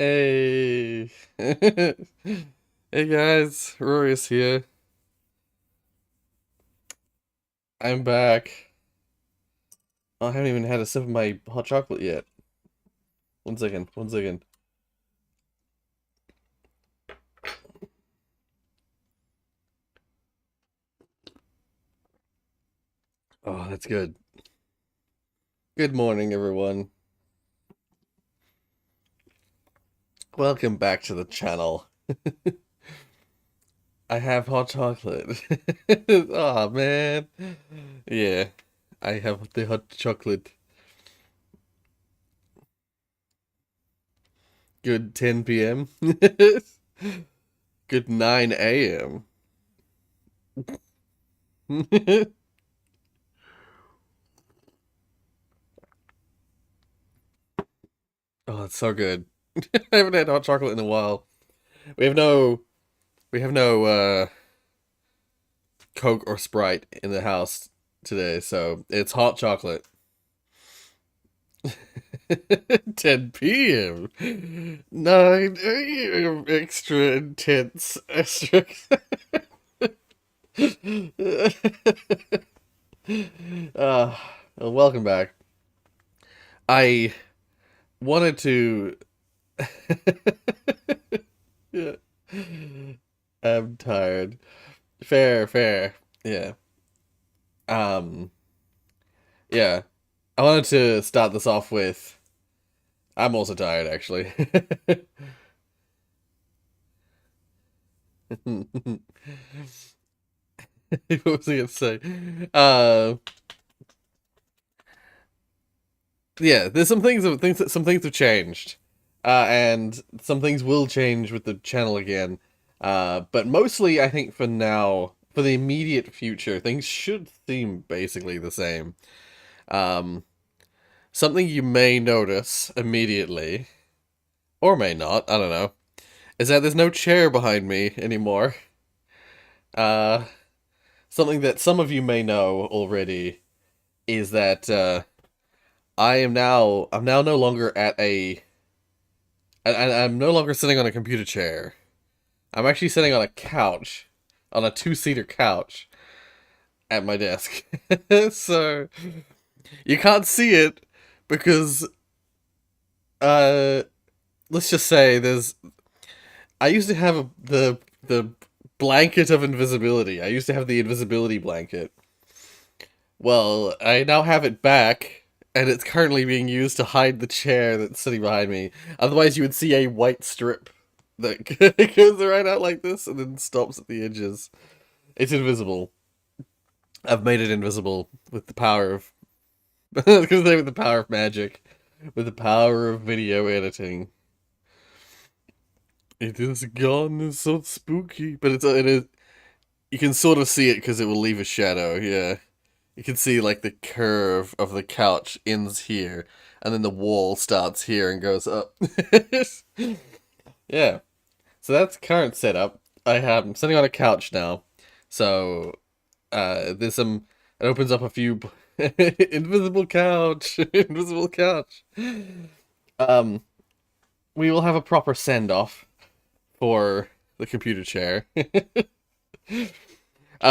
Hey. Hey guys, Rorius here. I'm back. Oh, I haven't even had a sip of my hot chocolate yet. One second, one second. Oh, that's good. Good morning, everyone. Welcome back to the channel. I have hot chocolate. Oh, man. Yeah, I have the hot chocolate. Good 10 p.m. Good 9 a.m. Oh, it's so good. I haven't had hot chocolate in a while. We have no we have no Coke or Sprite in the house today, so it's hot chocolate. 10 p.m. 9 a.m. Extra intense. Extra. uh, well, welcome back. I wanted to. Yeah. I'm tired. Fair, fair. Yeah. Um. Yeah. I wanted to start this off with. I'm also tired, actually. What was I gonna say? Uh, yeah, there's some things have changed, and some things will change with the channel again. But mostly, I think for now, for the immediate future, things should seem basically the same. Um, Something you may notice immediately, or may not, I don't know, is that there's no chair behind me anymore. Uh, Something that some of you may know already is that I'm now no longer at I'm no longer sitting on a computer chair. I'm actually sitting on a couch, on a two-seater couch at my desk. So you can't see it because uh let's just say there's I used to have the blanket of invisibility. I used to have the invisibility blanket. Well, I now have it back, and it's currently being used to hide the chair that's sitting behind me. Otherwise, you would see a white strip that goes right out like this and then stops at the edges. It's invisible. I've made it invisible with the power of because with the power of magic, with the power of video editing. It is gone. It's so spooky, but it is. You can sort of see it because it will leave a shadow. Yeah. You can see like the curve of the couch ends here, and then the wall starts here and goes up. Yeah. So that's current setup. I'm sitting on a couch now. So there's some it opens up a few invisible couch. Invisible couch. Um we will have a proper send off for the computer chair.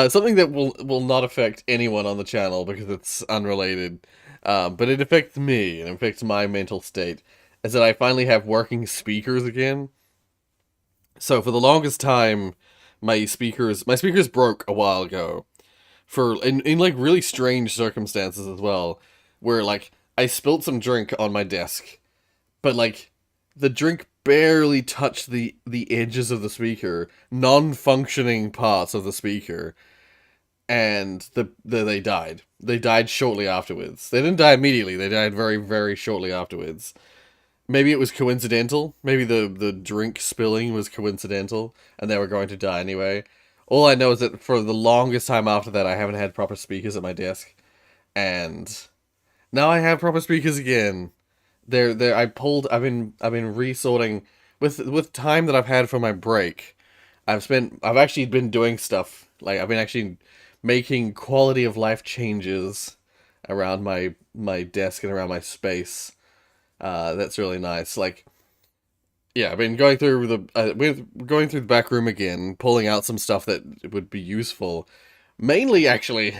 Something that will not affect anyone on the channel because it's unrelated, but it affects me and it affects my mental state. Is that I finally have working speakers again. So for the longest time, my speakers broke a while ago for in like really strange circumstances as well, where like I spilled some drink on my desk, but like the drink barely touched the edges of the speaker, non-functioning parts of the speaker, and they died. They died shortly afterwards. They didn't die immediately. They died very, very shortly afterwards. Maybe it was coincidental. Maybe the drink spilling was coincidental, and they were going to die anyway. All I know is that for the longest time after that, I haven't had proper speakers at my desk, and now I have proper speakers again. They're I've been resorting with time that I've had for my break. I've actually been doing stuff like I've been actually making quality of life changes around my desk and around my space. That's really nice. Like yeah, I've been going through we're going through the back room again, pulling out some stuff that would be useful. Mainly, actually,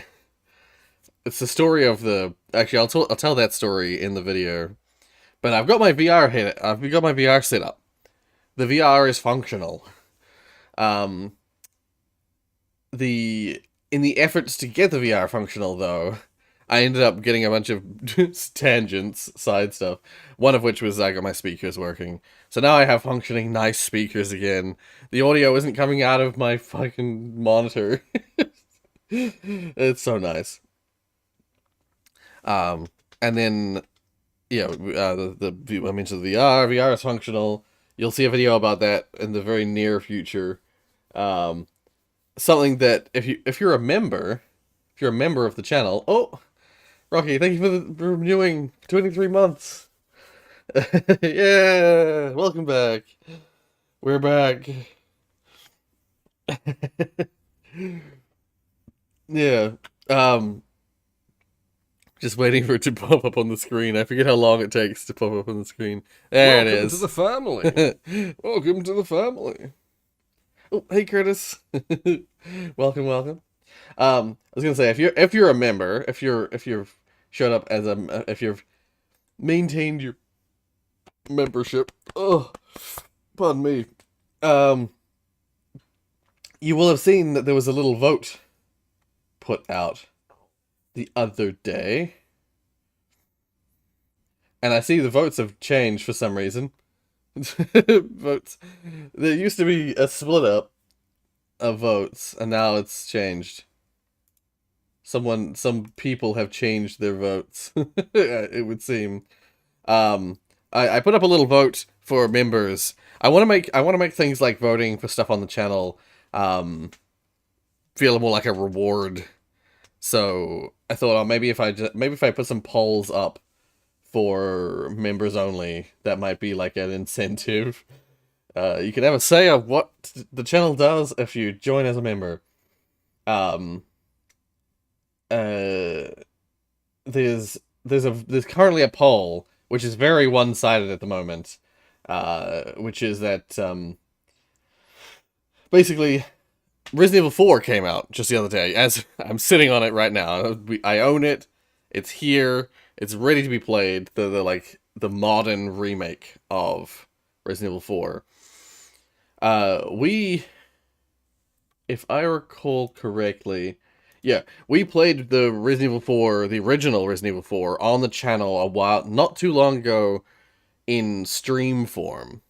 it's the story of the. Actually, I'll tell that story in the video. But I've got my VR hit. I've got my VR set up. The VR is functional. Um, the in the efforts to get the VR functional, though, I ended up getting a bunch of tangents, side stuff. One of which was I got my speakers working. So now I have functioning nice speakers again. The audio isn't coming out of my fucking monitor. It's so nice. Um, and then I mentioned the VR. VR is functional. You'll see a video about that in the very near future. Um, Something that if you're a member, if you're a member of the channel, oh, Rocky, thank you for renewing 23 months. Yeah, welcome back. We're back. Yeah. Um, just waiting for it to pop up on the screen. I forget how long it takes to pop up on the screen. There it Welcome to is. the family. Welcome to the family. Oh, hey Curtis. Welcome, welcome. I was gonna say if you're a member, if you've showed up as a if you've maintained your membership, oh, pardon me. Um, you will have seen that there was a little vote put out the other day, and I see the votes have changed for some reason. Votes. There used to be a split up of votes, and now it's changed. Some people have changed their votes. It would seem. I put up a little vote for members. I want to make things like voting for stuff on the channel feel more like a reward. So I thought, oh, maybe if I put some polls up for members only, that might be like an incentive. You can have a say of what the channel does if you join as a member. Um, uh, there's currently a poll which is very one-sided at the moment, which is that basically Resident Evil 4 came out just the other day. As I'm sitting on it right now, I own it. It's here. It's ready to be played. The modern remake of Resident Evil 4. We, if I recall correctly, yeah, we played the Resident Evil 4, the original Resident Evil 4, on the channel not too long ago, in stream form.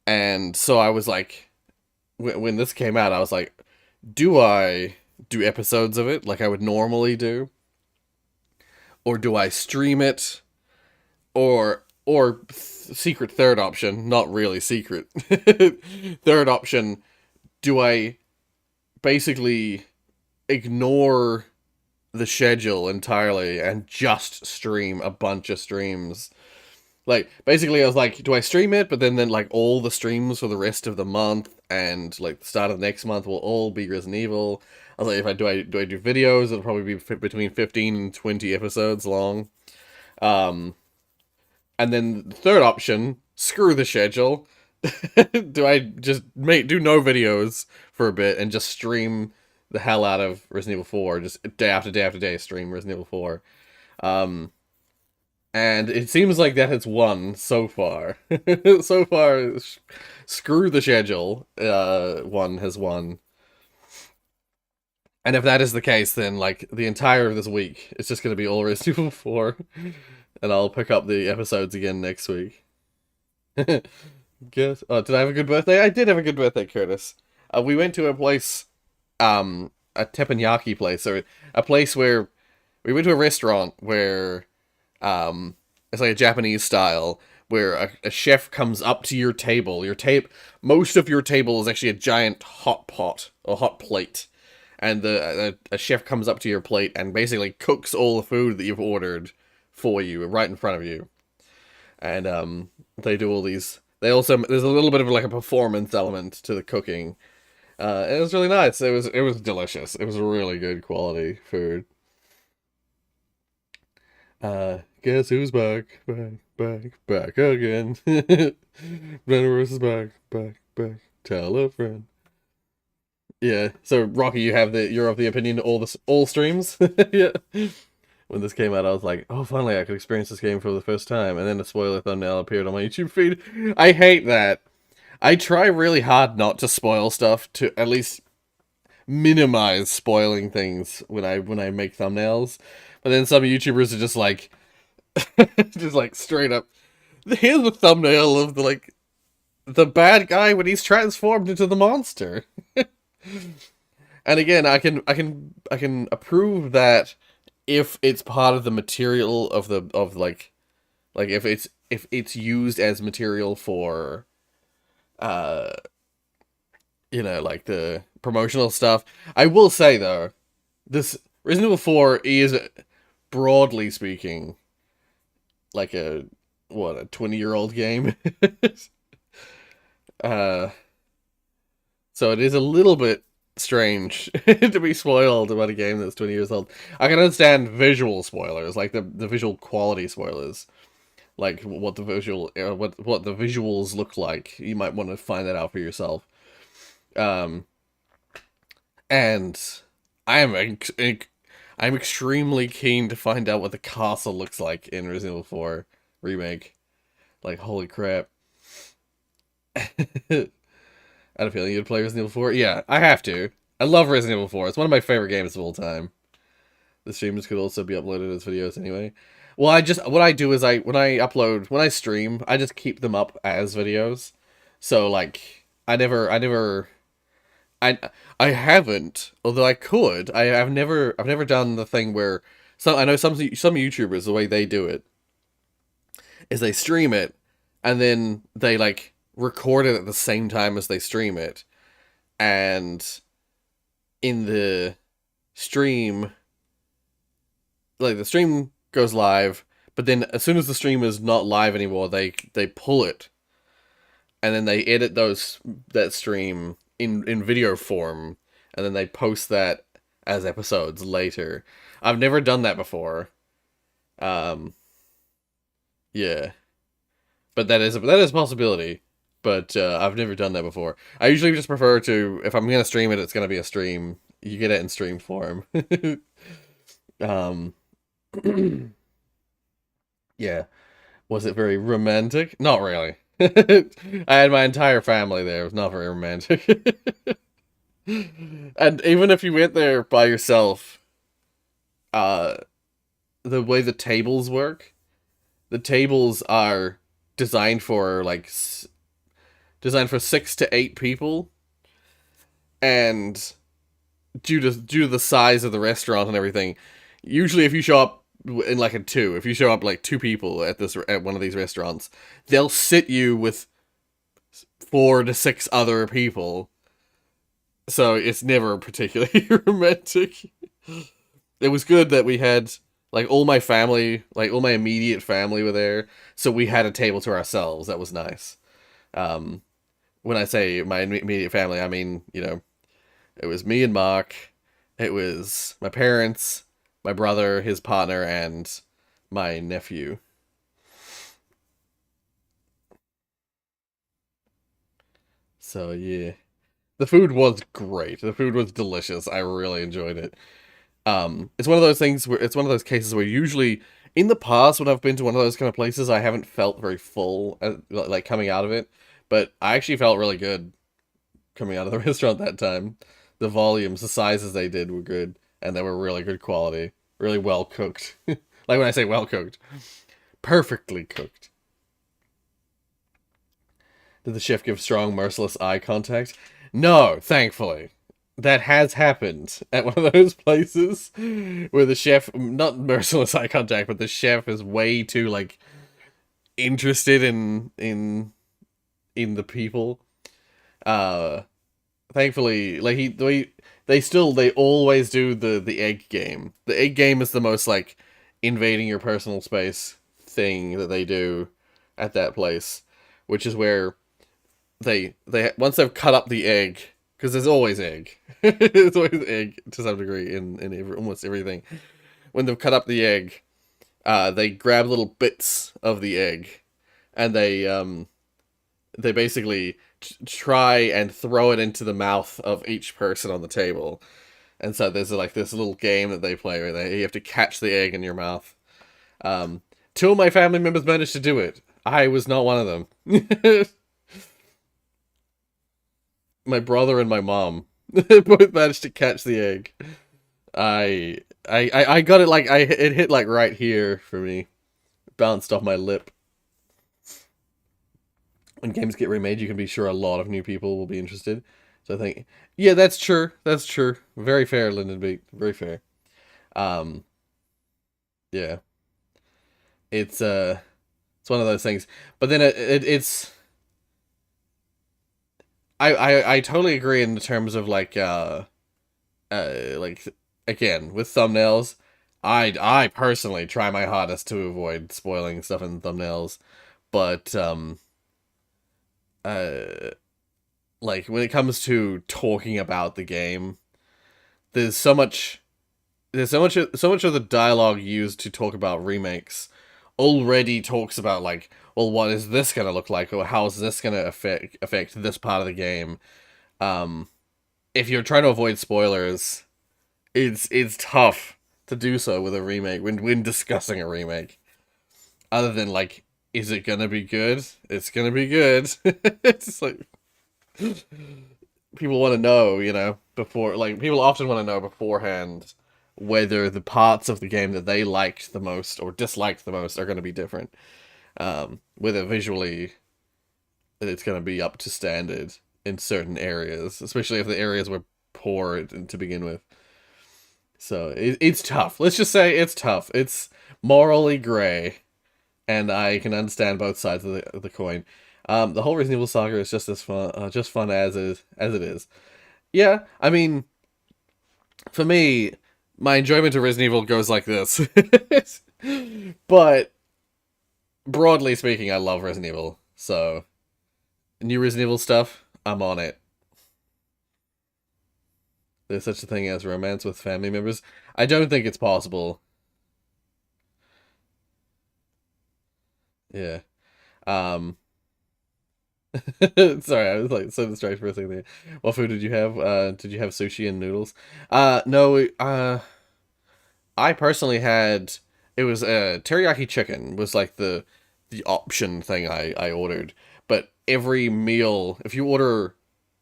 And so I was like, when this came out, I was like, do I do episodes of it like I would normally do? Or do I stream it? Or secret third option, not really secret. Third option, do I basically ignore the schedule entirely and just stream a bunch of streams? Like, basically, I was like, do I stream it? But then like, all the streams for the rest of the month and, like, the start of the next month will all be Resident Evil. I was like, if I do videos, it'll probably be between 15 and 20 episodes long. Um, and then the third option, screw the schedule. Do I just do no videos for a bit and just stream the hell out of Resident Evil 4, just day after day after day stream Resident Evil 4. Um, and it seems like that has won so far. So far, screw the schedule. One has won. And if that is the case, then like the entire of this week, it's just going to be all Resident Evil 4, and I'll pick up the episodes again next week. Guess. Oh, did I have a good birthday? I did have a good birthday, Curtis. We went to a place, a teppanyaki place, or a place where we went to a restaurant where it's like a Japanese style where a chef comes up to your table. Most of your table is actually a giant hot pot or hot plate, and a chef comes up to your plate and basically cooks all the food that you've ordered for you right in front of you. And they do all these. There's a little bit of like a performance element to the cooking. It was really nice. It was delicious. It was really good quality food. Guess who's back? back again. Rorius is back. Tell a friend. Yeah. So Rocky, you're of the opinion all streams. Yeah. When this came out, I was like, oh, finally I could experience this game for the first time. And then a spoiler thumbnail appeared on my YouTube feed. I hate that. I try really hard not to spoil stuff to at least minimize spoiling things when I make thumbnails. But then some YouTubers are just like, just like straight up. Here's the thumbnail of the bad guy when he's transformed into the monster. And again, I can approve that if it's part of the material of like if it's used as material for uh like the promotional stuff. I will say though, this Resident Evil 4 is, broadly speaking, like a 20-year-old game. uh so it is a little bit strange to be spoiled about a game that's 20 years old. I can understand visual spoilers, like the visual quality spoilers, like what the what the visuals look like. You might want to find that out for yourself. Um, and I am I'm extremely keen to find out what the castle looks like in Resident Evil 4 remake. Like, holy crap! I had a feeling you'd play Resident Evil 4. Yeah, I have to. I love Resident Evil 4. It's one of my favorite games of all time. The streams could also be uploaded as videos anyway. Well, what I do is when I stream, I just keep them up as videos. So like I I haven't, although I could. I've never done the thing where I know some YouTubers, the way they do it is they stream it and then they like record it at the same time as they stream it, and in the stream, like the stream goes live, but then as soon as the stream is not live anymore, they pull it, and then they edit that stream in video form, and then they post that as episodes later. I've never done that before. Um, yeah, but that is a possibility. But I've never done that before. I usually just prefer to, if I'm gonna stream it, it's gonna be a stream. You get it in stream form. um, yeah. Was it very romantic? Not really. I had my entire family there. It was not very romantic. And even if you went there by yourself, uh, the way the tables work, the tables are designed for designed for 6 to 8 people, and due to the size of the restaurant and everything, usually if you show up in like if you show up like 2 people at one of these restaurants, they'll sit you with 4 to 6 other people. So it's never particularly romantic. It was good that we had like all my family, like all my immediate family were there, so we had a table to ourselves. That was nice. Um, when I say my immediate family, I mean, it was me and Mark, it was my parents, my brother, his partner, and my nephew. So yeah, the food was great. The food was delicious. I really enjoyed it. It's one of those things where it's one of those cases where usually in the past when I've been to one of those kind of places, I haven't felt very full, like coming out of it. But I actually felt really good coming out of the restaurant that time. The volumes, the sizes they did were good, and they were really good quality, really well cooked. Like when I say well cooked, perfectly cooked. Did the chef give strong, merciless eye contact? No, thankfully. That has happened at one of those places where the chef, not merciless eye contact, but the chef is way too like interested in the people. Uh, Thankfully, like they always do the egg game. The egg game is the most like invading your personal space thing that they do at that place, which is where they once they've cut up the egg, because there's always egg. There's always egg to some degree in almost everything. When they've cut up the egg, they grab little bits of the egg, and they basically try and throw it into the mouth of each person on the table. And so there's like this little game that they play where you have to catch the egg in your mouth. Um, Two of my family members managed to do it. I was not one of them. My brother and my mom both managed to catch the egg. I got it like it hit like right here for me, bounced off my lip. When games get remade, you can be sure a lot of new people will be interested. So I think, yeah, that's true. That's true. Very fair, Lyndon B. Very fair. Um, yeah, it's one of those things. But then it's I totally agree in terms of like again with thumbnails. I personally try my hardest to avoid spoiling stuff in thumbnails, but uh like when it comes to talking about the game, there's so much so much of the dialogue used to talk about remakes already talks about like, well, what is this gonna look like, or how is this gonna affect this part of the game. Um, if you're trying to avoid spoilers, it's tough to do so with a remake when discussing a remake. Other than like, is it gonna be good? It's gonna be good. It's like people want to know, before, like, people often want to know beforehand whether the parts of the game that they liked the most or disliked the most are going to be different. Whether visually it's going to be up to standard in certain areas, especially if the areas were poor to begin with. So it's tough. Let's just say it's tough. It's morally gray, and I can understand both sides of the coin. The whole Resident Evil saga is just fun as it is. Yeah, I mean, for me, my enjoyment of Resident Evil goes like this. But broadly speaking, I love Resident Evil. So, new Resident Evil stuff, I'm on it. There's such a thing as romance with family members. I don't think it's possible. Yeah. Um, Sorry, I was like so distracted for a second there. What food did you have? Did you have sushi and noodles? No. I personally had, it was teriyaki chicken was like the option thing I ordered. But every meal, if you order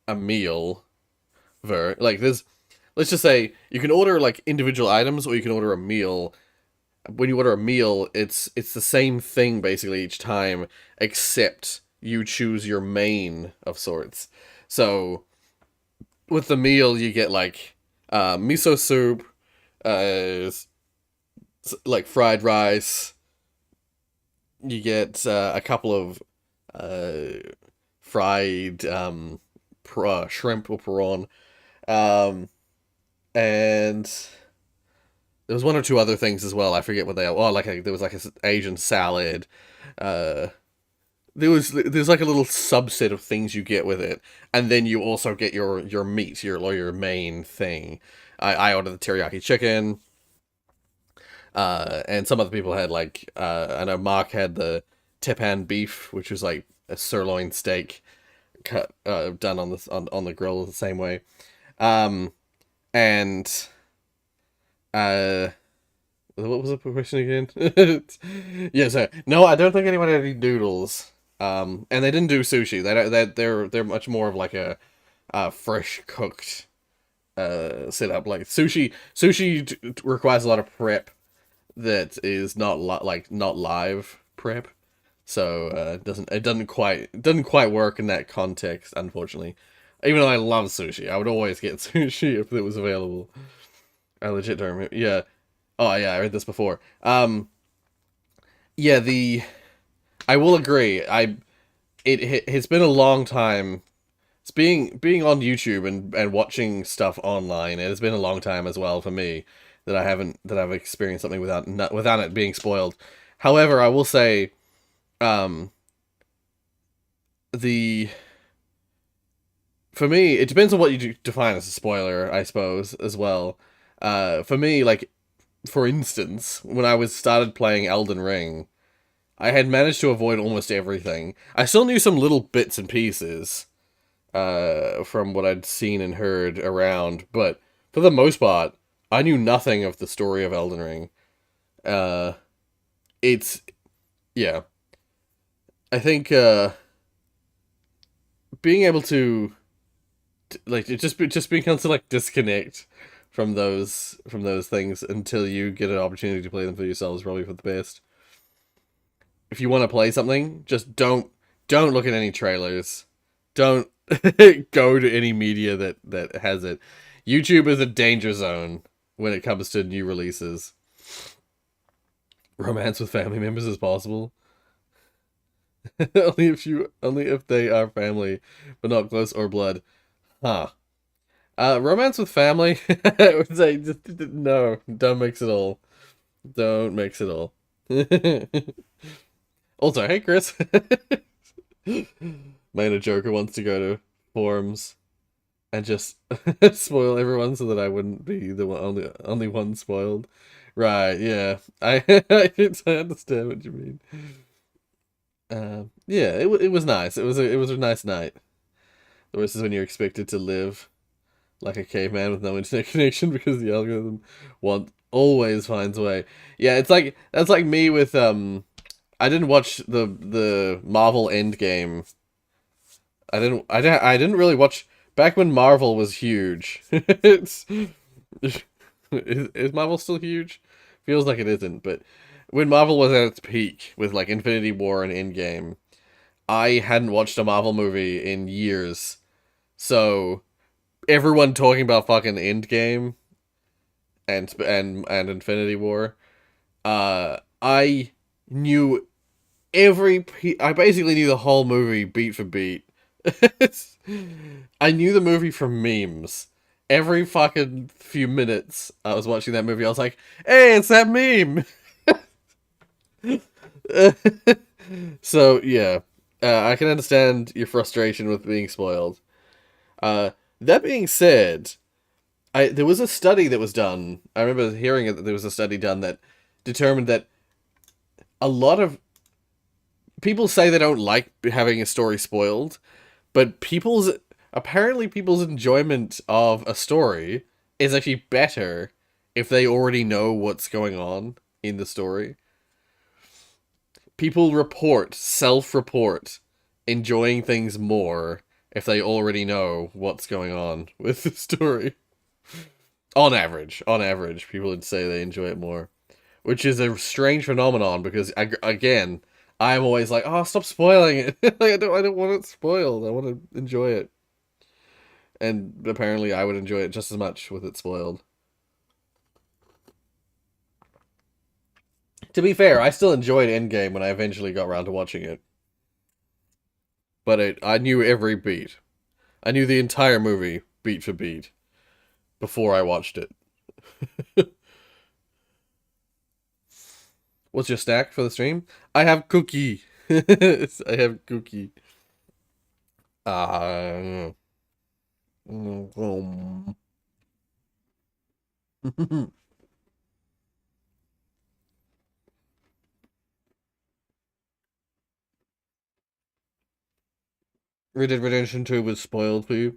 a meal, like this, let's just say you can order like individual items or you can order a meal. When you order a meal, it's the same thing basically each time, except you choose your main of sorts. So with the meal, you get like miso soup, like fried rice. You get a couple of fried shrimp or prawn, um, and there was one or two other things as well. I forget what they are. Oh, there was like a Asian salad. Uh, there's like a little subset of things you get with it, and then you also get your meat, your main thing. I ordered the teriyaki chicken. And some other people had like I know Mark had the tepan beef, which was like a sirloin steak cut done on the grill the same way. Um, and uh, what was the question again? Yeah, so no, I don't think anyone had any noodles. And they didn't do sushi. They're much more of like a fresh cooked setup. Like sushi requires a lot of prep that is not not live prep, so it doesn't quite work in that context, unfortunately. Even though I love sushi, I would always get sushi if it was available. I legit don't remember. Yeah. Oh yeah, I read this before. Yeah, the I will agree. It's been a long time. It's being on YouTube and watching stuff online. It has been a long time as well for me that I've experienced something without it being spoiled. However, I will say, um, the for me it depends on what you define as a spoiler, I suppose, as well. For me, like for instance, when I was started playing Elden Ring, I had managed to avoid almost everything. I still knew some little bits and pieces, from what I'd seen and heard around, but for the most part, I knew nothing of the story of Elden Ring. Uh, it's yeah. I think being able to like just being able to like disconnect from those things until you get an opportunity to play them for yourself is probably for the best. If you want to play something, just don't look at any trailers. Don't go to any media that has it. YouTube is a danger zone when it comes to new releases. Romance with family members is possible. Only if they are family, but not close or blood. Huh. Romance with family, I would say just no, don't mix it all. Don't mix it all. Also, hey Chris. Main Joker wants to go to forums and just spoil everyone so that I wouldn't be the only one spoiled. Right, yeah. I understand what you mean. Yeah, it was nice. It was a nice night. The worst is when you're expected to live like a caveman with no internet connection because the algorithm always finds a way. Yeah, it's like that's like me with I didn't watch the Marvel Endgame. I didn't really watch back when Marvel was huge. It's is Marvel still huge? Feels like it isn't, but when Marvel was at its peak with like Infinity War and Endgame, I hadn't watched a Marvel movie in years. So everyone talking about fucking Endgame and Infinity War, I knew I basically knew the whole movie beat for beat. I knew the movie from memes. Every fucking few minutes I was watching that movie, I was like, hey, it's that meme! So, yeah. I can understand your frustration with being spoiled. That being said, there was a study that was done. I remember hearing it that there was a study done that determined that a lot of people say they don't like having a story spoiled, but people's enjoyment of a story is actually better if they already know what's going on in the story. People self-report, enjoying things more if they already know what's going on with the story. On average, people would say they enjoy it more, which is a strange phenomenon because again, I'm always like, oh, stop spoiling it. Like, I don't want it spoiled. I want to enjoy it, and apparently, I would enjoy it just as much with it spoiled. To be fair, I still enjoyed Endgame when I eventually got around to watching it, but I knew every beat. I knew the entire movie beat for beat before I watched it. What's your snack for the stream? I have cookie. I have cookie. Uh, um. Red Dead Redemption 2 was spoiled for you.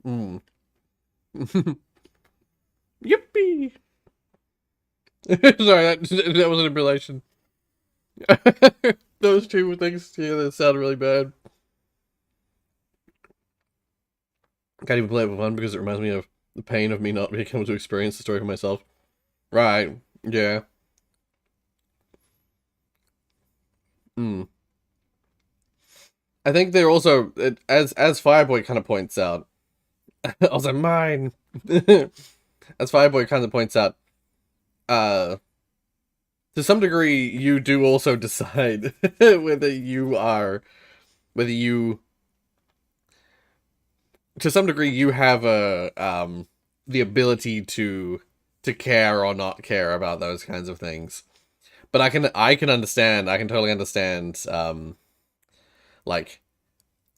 Mm. Yippee! Sorry, that wasn't in relation. Those two things together sound really bad. Can't even play it for fun because it reminds me of the pain of me not being able to experience the story for myself. Right, yeah. Mm. I think they're also, as Fireboy kind of points out, I was like, mine! As Fireboy kind of points out, uh, to some degree, you do also decide whether you, to some degree, you have the ability to care or not care about those kinds of things. But I can totally understand, like,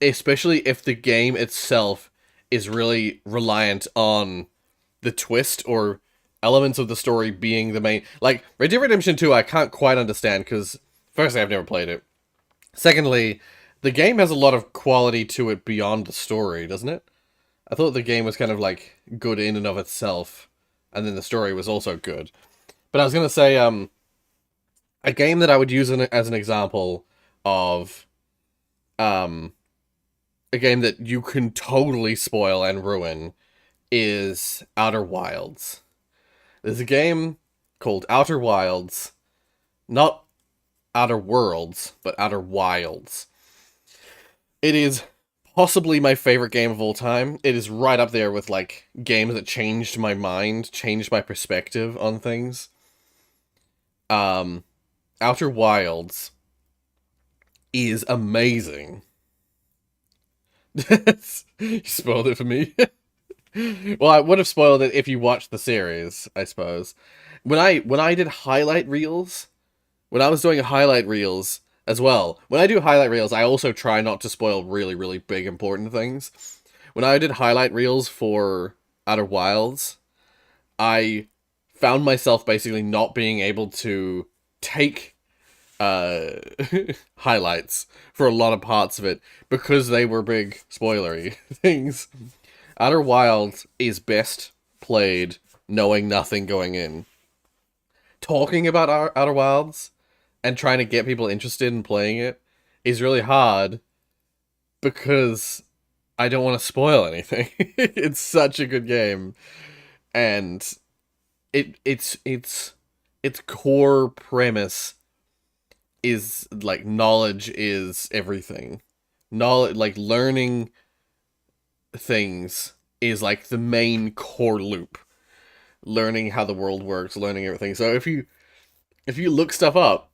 especially if the game itself is really reliant on the twist or elements of the story being the main. Like Red Dead Redemption 2, I can't quite understand because firstly, I've never played it. Secondly, the game has a lot of quality to it beyond the story, doesn't it? I thought the game was kind of like good in and of itself, and then the story was also good. But I was gonna say, a game that I would use as an example of um a game that you can totally spoil and ruin is Outer Wilds. There's a game called Outer Wilds, not Outer Worlds, but Outer Wilds. It is possibly my favorite game of all time. It is right up there with like games that changed my mind, changed my perspective on things. Um, Outer Wilds is amazing. You spoiled it for me. Well, I would have spoiled it if you watched the series, I suppose. When I did highlight reels, when I was doing highlight reels as well, when I do highlight reels, I also try not to spoil really, really big important things. When I did highlight reels for Outer Wilds, I found myself basically not being able to take uh highlights for a lot of parts of it because they were big spoilery things. Outer Wilds is best played knowing nothing going in. Talking about Outer Wilds and trying to get people interested in playing it is really hard because I don't want to spoil anything. It's such a good game, and its core premise is like knowledge is everything. Knowledge, like learning things, is like the main core loop. Learning how the world works, learning everything. So if you look stuff up,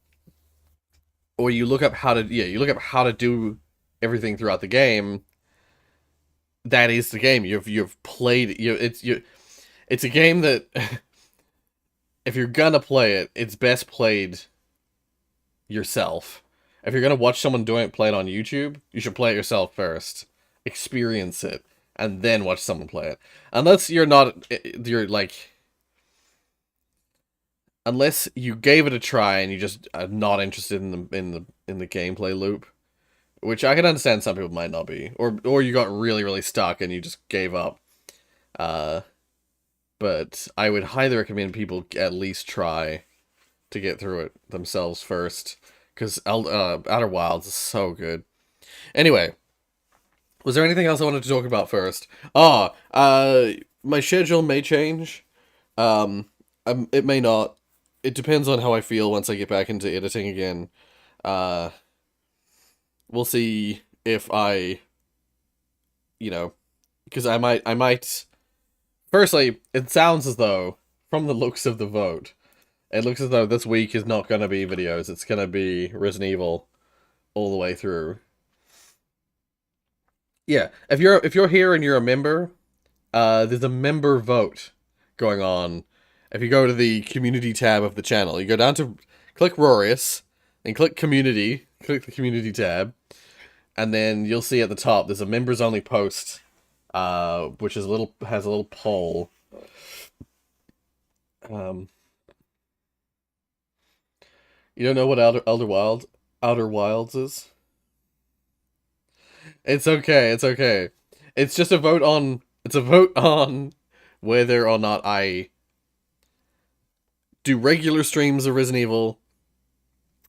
or you look up how to you look up how to do everything throughout the game, that is the game. You've played it's a game that if you're gonna play it, it's best played yourself. If you're gonna watch someone doing it, play it on YouTube, you should play it yourself first, experience it, and then watch someone play it. Unless you're like, unless you gave it a try and you just are not interested in the gameplay loop, which I can understand some people might not be, or you got really really stuck and you just gave up. Uh, but I would highly recommend people at least try to get through it themselves first, because Outer Wilds is so good. Anyway, was there anything else I wanted to talk about first? My schedule may change. Um, it may not. It depends on how I feel once I get back into editing again. Uh, we'll see if because I might. Firstly, it sounds as though, from the looks of the vote, it looks as though this week is not going to be videos. It's going to be Resident Evil all the way through. Yeah, if you're here and you're a member, there's a member vote going on. If you go to the community tab of the channel, you go down to click Rorius and click community, click the community tab, and then you'll see at the top there's a members only post, which is has a little poll. Um, you don't know what Outer Wilds is? It's okay. It's okay. It's just a vote on. It's a vote on whether or not I do regular streams of Resident Evil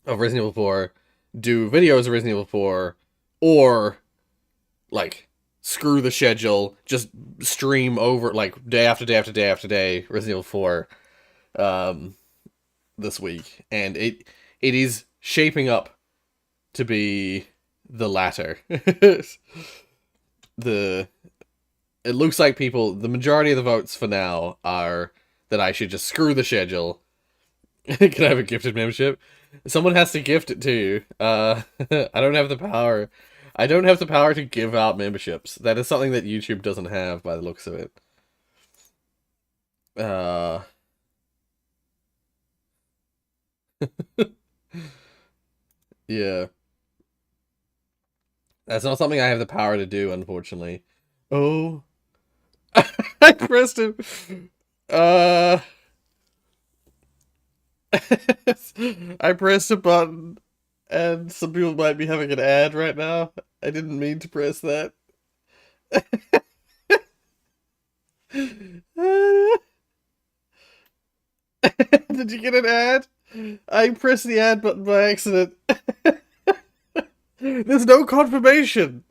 4, do videos of Resident Evil 4, or like screw the schedule, just stream over like day after day after day after day Resident Evil 4 um this week. And it is shaping up to be the latter. the It looks like the majority of the votes for now are that I should just screw the schedule. Can I have a gifted membership? Someone has to gift it to you. I don't have the power. I don't have the power to give out memberships. That is something that YouTube doesn't have by the looks of it. Uh, yeah. That's not something I have the power to do, unfortunately. Oh. I pressed him. Uh, I pressed a button, and some people might be having an ad right now. I didn't mean to press that. Did you get an ad? I pressed the ad button by accident. There's no confirmation.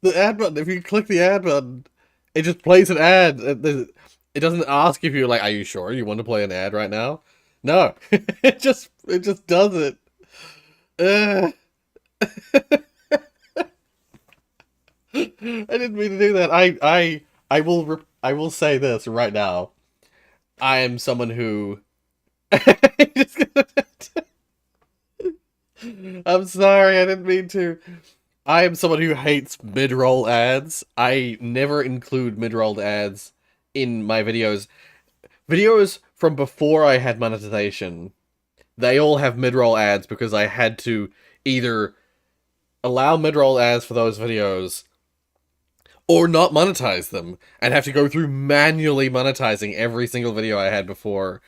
The ad button, if you click the ad button, it just plays an ad. It doesn't ask if you're like, are you sure you want to play an ad right now? No. it just does it. Uh, I didn't mean to do that. I will say this right now. I am someone who I'm sorry, I didn't mean to. I am someone who hates mid-roll ads. I never include mid-rolled ads in my videos. Videos from before I had monetization, they all have mid-roll ads because I had to either allow mid-roll ads for those videos or not monetize them and have to go through manually monetizing every single video I had before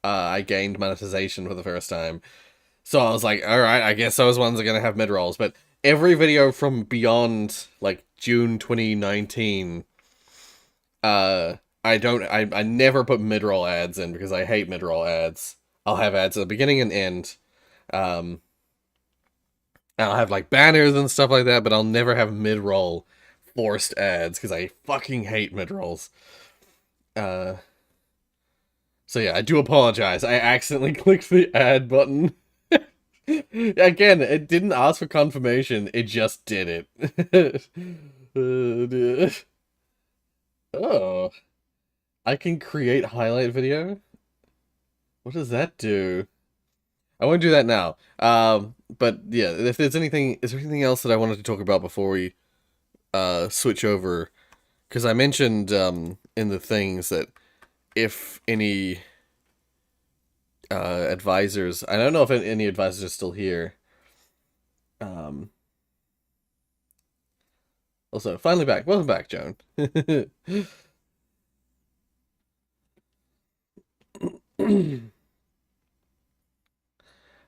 I gained monetization for the first time. So I was like, alright, I guess those ones are gonna have mid-rolls, but every video from beyond, like, June 2019, I never put mid-roll ads in because I hate mid-roll ads. I'll have ads at the beginning and end. Um, and I'll have, like, banners and stuff like that, but I'll never have mid-roll forced ads because I fucking hate mid-rolls. Uh, so yeah, I do apologize. I accidentally clicked the ad button. Again, it didn't ask for confirmation, it just did it. Oh, I can create highlight video? What does that do? I won't do that now. But yeah, if there's anything, is there anything else that I wanted to talk about before we switch over? Because I mentioned in the things that if any advisors, I don't know if any advisors are still here. Also, finally back. Welcome back, Joan.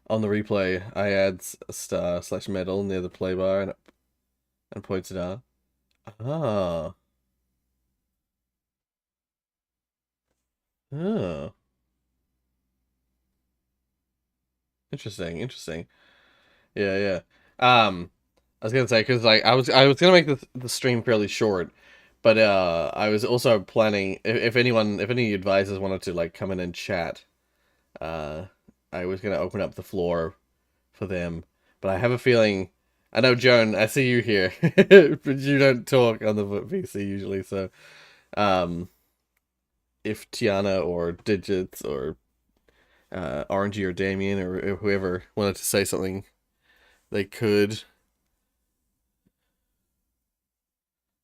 On the replay, I add a star/medal near the play bar and points it out. Ah. Oh. Interesting, interesting. Yeah, yeah. I was gonna say because like I was gonna make the stream fairly short, but I was also planning if any advisors wanted to like come in and chat, uh, I was gonna open up the floor for them. But I have a feeling, I know Joan, I see you here, but you don't talk on the VC usually. So, um, if Tiana or Digits or RNG or Damien or whoever wanted to say something, they could.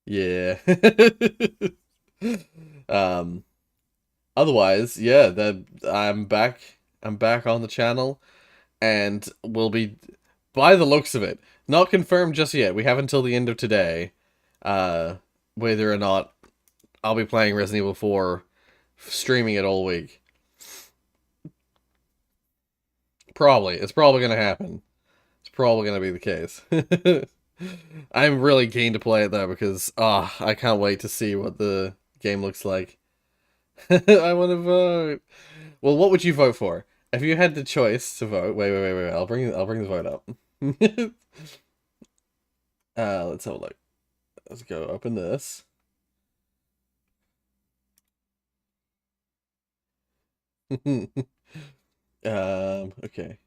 Yeah. um. Otherwise, yeah, that I'm back. I'm back on the channel, and will be, by the looks of it, not confirmed just yet. We have until the end of today, uh, whether or not I'll be playing Resident Evil 4, streaming it all week. Probably, it's probably gonna happen. It's probably gonna be the case. I'm really keen to play it though because I can't wait to see what the game looks like. I want to vote. Well, what would you vote for? If you had the choice to vote, wait. I'll bring the vote up. Let's have a look. Let's go open this. Okay.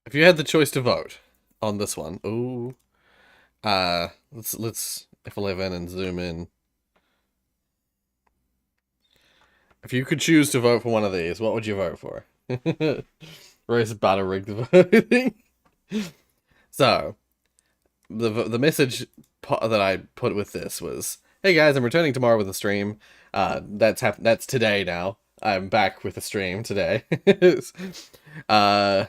If you had the choice to vote on this one, ooh, let's F11 and zoom in. If you could choose to vote for one of these, what would you vote for? Rorius about to rig the voting. So, the message that I put with this was, "Hey guys, I'm returning tomorrow with a stream. That's today now. I'm back with a stream today. uh,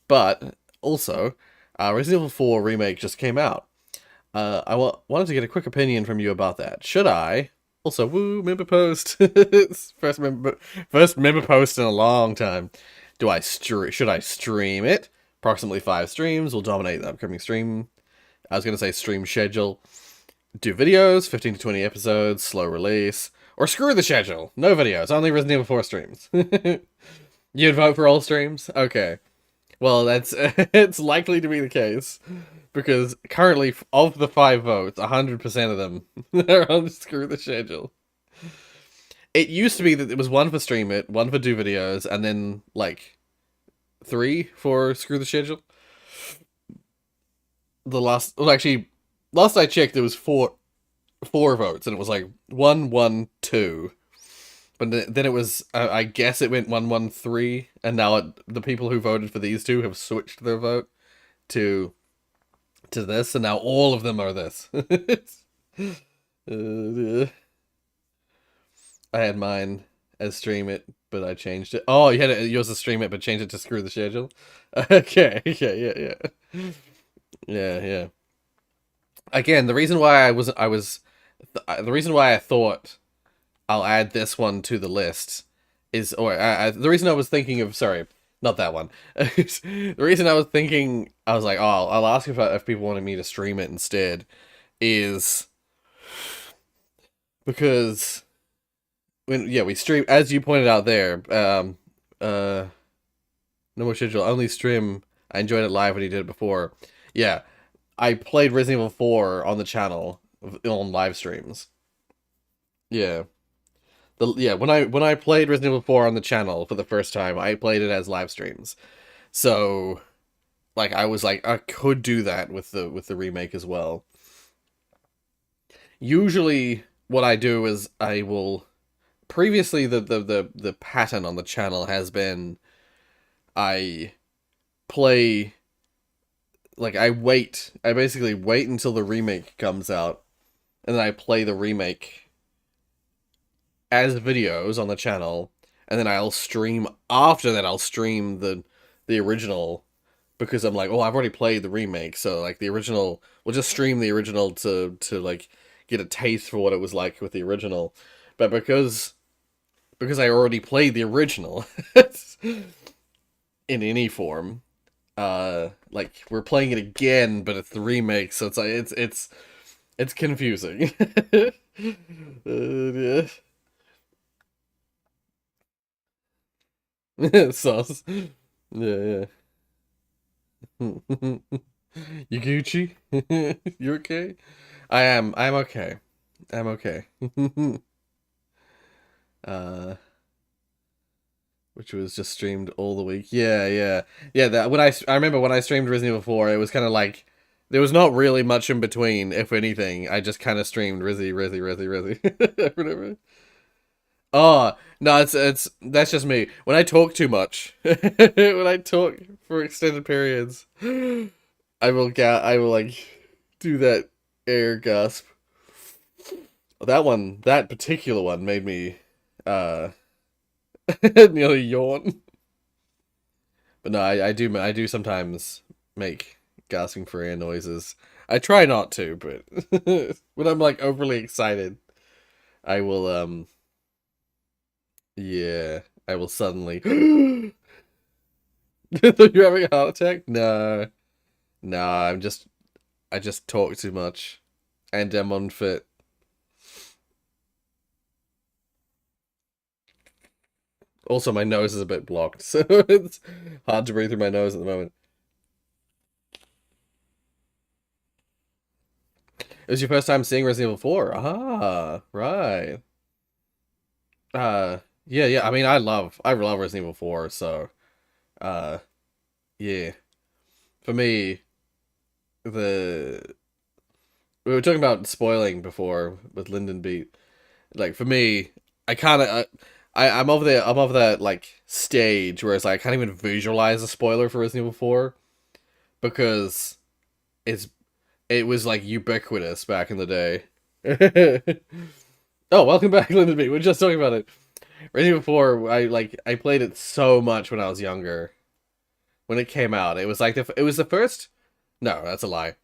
but also, Resident Evil 4 remake just came out. Wanted to get a quick opinion from you about that. Should I? Also, woo, member post. First member post in a long time. Should I stream it? Approximately 5 streams will dominate the upcoming stream. I was gonna say stream schedule. Do videos, 15 to 20 episodes, slow release, or screw the schedule. No videos, only Resident Evil 4 streams. You'd vote for all streams? Okay. Well, that's it's likely to be the case because currently, of the 5 votes, 100% of them are on screw the schedule. It used to be that it was one for stream it, one for do videos, and then like 3 for screw the schedule. Actually, last I checked, there was four votes, and it was like 1-1-2. But then it was, I guess it went 1-1-3, and now the people who voted for these two have switched their vote to this, and now all of them are this. I had mine as stream it, but I changed it. Oh, you had yours as stream it, but changed it to screw the schedule. Okay, yeah. Again, the reason why the reason why I thought I'll add this one to the list is, or the reason I was thinking of, sorry, not that one. The reason I was thinking, I was like, oh, I'll ask if people wanted me to stream it instead, is because we stream, as you pointed out there, no more schedule, only stream. I enjoyed it live when he did it before. Yeah, I played Resident Evil 4 on the channel on live streams. Yeah. When I played Resident Evil 4 on the channel for the first time, I played it as live streams. So like I was like I could do that with the remake as well. Usually what I do is I will previously the pattern on the channel has been I play I basically wait until the remake comes out and then I play the remake as videos on the channel, and then I'll stream after that. I'll stream the original because I'm like, oh, I've already played the remake, so like the original, we'll just stream the original to like get a taste for what it was like with the original. But because I already played the original in any form, like we're playing it again, but it's the remake, so it's like it's confusing. Yeah. Sauce. Yeah, yeah. You Gucci? You okay? I am. I'm okay. I'm okay. uh, which was just streamed all the week. Yeah. That when I remember when I streamed Resident Evil 4, it was kind of like there was not really much in between, if anything. I just kind of streamed Resi. Whatever. Oh, no, it's that's just me. When I talk too much, when I talk for extended periods, I will like do that air gasp. That particular one made me uh nearly yawn. But no, I do sometimes make gasping for air noises. I try not to, but when I'm like overly excited, I will yeah, I will suddenly. You're having a heart attack? No, no. I just talk too much, and am unfit. Also, my nose is a bit blocked, so it's hard to breathe through my nose at the moment. It was your first time seeing Resident Evil 4. Ah, right. Yeah. I mean, I love Resident Evil 4, so uh, yeah. For me, the we were talking about spoiling before with Linden Beat. Like for me, I kind of I'm of that like stage where it's like I can't even visualize a spoiler for Resident Evil 4 because it's it was like ubiquitous back in the day. Oh, welcome back, Linden Beat. We are just talking about it. Resident Evil 4, I played it so much when I was younger. When it came out, it was like it was the first. No, that's a lie.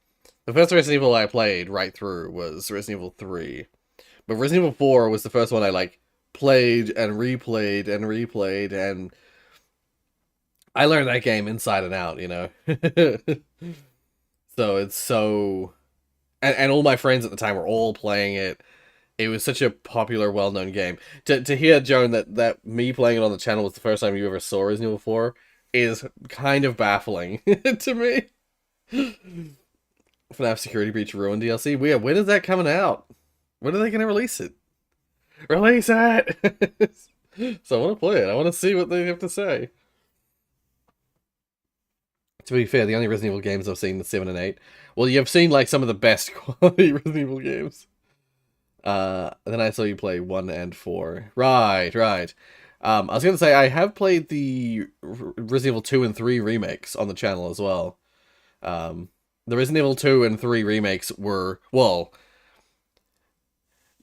The first Resident Evil I played right through was Resident Evil 3. But Resident Evil 4 was the first one I like played and replayed and replayed, and I learned that game inside and out, you know. So it's so and all my friends at the time were all playing it. It was such a popular, well-known game. To hear, Joan, that me playing it on the channel was the first time you ever saw Resident Evil 4 is kind of baffling to me. FNAF Security Breach Ruin DLC. When is that coming out? When are they going to release it? Release it! So I want to play it. I want to see what they have to say. To be fair, the only Resident Evil games I've seen are 7 and 8. Well, you've seen like some of the best quality Resident Evil games. Then I saw you play 1 and 4. Right, right. I was going to say, I have played the Resident Evil 2 and 3 remakes on the channel as well. The Resident Evil 2 and 3 remakes were, well,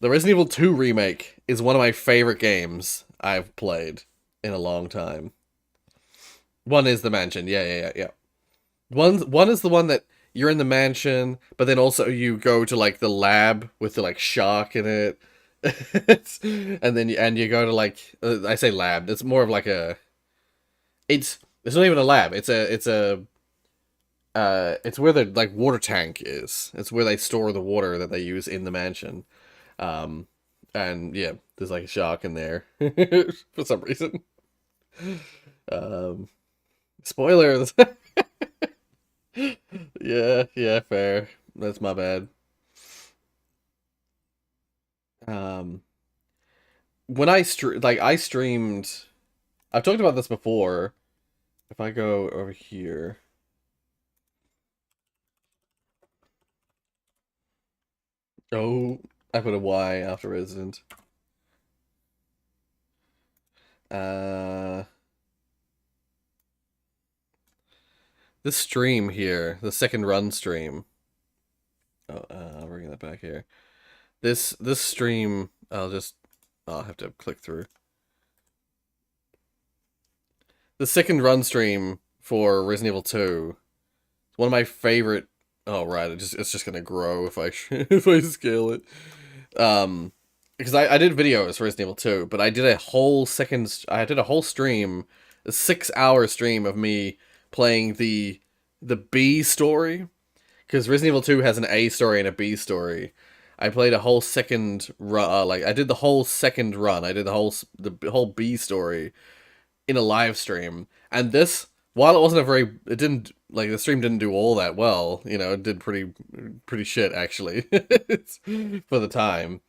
the Resident Evil 2 remake is one of my favorite games I've played in a long time. One is the mansion, yeah. One is the one that you're in the mansion, but then also you go to like the lab with the like shark in it. And then you go to like I say lab. It's more of like a it's not even a lab. It's where the like water tank is. It's where they store the water that they use in the mansion. Um and yeah, there's like a shark in there for some reason. Um Spoilers. Yeah, fair. That's my bad. Um, when I streamed, I've talked about this before. If I go over here, oh, I put a Y after resident. Uh, this stream here, the second run stream. Oh, I'll bring that back here. This stream, I'll have to click through. The second run stream for Resident Evil 2. One of my favorite. Oh right, it's just gonna grow if I if I scale it. Because I did videos for Resident Evil 2, but I did a whole stream, a 6-hour stream of me playing the B story. Because Resident Evil 2 has an A story and a B story. I played a whole second run, I did the whole second run. I did the whole B story in a live stream. And this, while it wasn't it didn't, like, the stream didn't do all that well, you know, it did pretty shit, actually, for the time.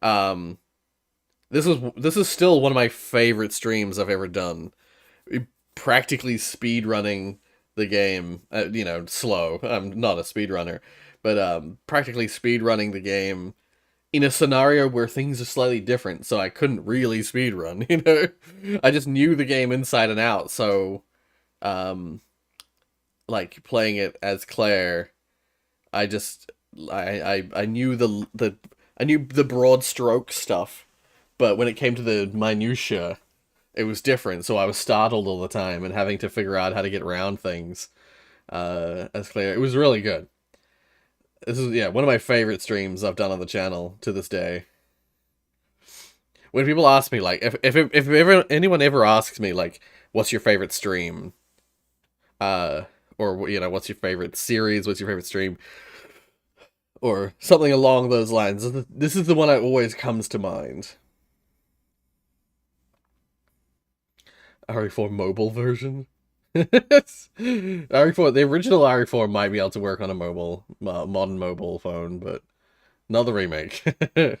Um, this is still one of my favorite streams I've ever done. Practically speed running the game, you know, slow. I'm not a speedrunner, but practically speed running the game in a scenario where things are slightly different, so I couldn't really speedrun, you know? I just knew the game inside and out, so, like, playing it as Claire, I just, I knew I knew the broad stroke stuff, but when it came to the minutia, it was different, so I was startled all the time and having to figure out how to get around things, as Claire. It was really good. This is, yeah, one of my favorite streams I've done on the channel to this day. When people ask me, like, if anyone ever asks me, like, what's your favorite stream? Or, you know, what's your favorite series? What's your favorite stream? Or something along those lines. This is the one that always comes to mind. RE4 mobile version? RE4, the original RE4 might be able to work on a modern mobile phone, but not the remake. Did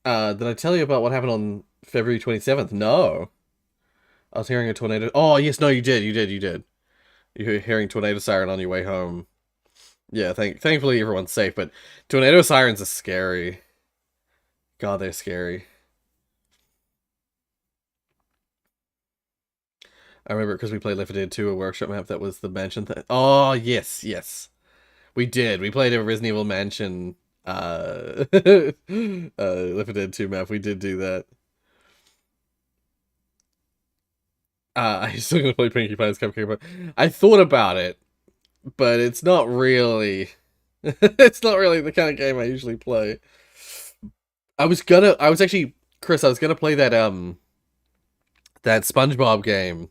I tell you about what happened on February 27th? No. I was hearing a tornado. Oh, yes, no, you did. You were hearing tornado siren on your way home. Yeah, thankfully everyone's safe, but tornado sirens are scary. God, they're scary. I remember because we played Left 4 Dead 2, a workshop map that was the mansion thing. Oh, yes. We did. We played a Resident Evil Mansion Left 4 Dead 2 map. We did do that. I'm still gonna play Pinkie Pie's Cupcake, but I thought about it, but it's not really. It's not really the kind of game I usually play. I was actually, Chris, I was gonna play that SpongeBob game.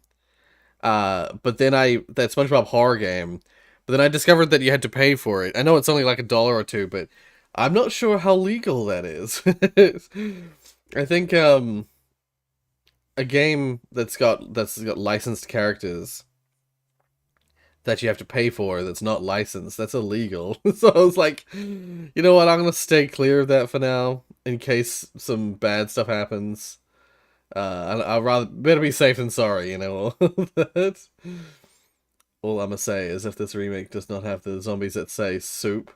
But then that SpongeBob horror game. But then I discovered that you had to pay for it. I know it's only like $1 or $2, but I'm not sure how legal that is. I think a game that's got licensed characters that you have to pay for that's not licensed, that's illegal. So I was like, you know what, I'm gonna stay clear of that for now in case some bad stuff happens. I'd rather better be safe than sorry, you know. That's all I'm gonna say is if this remake does not have the zombies that say soup.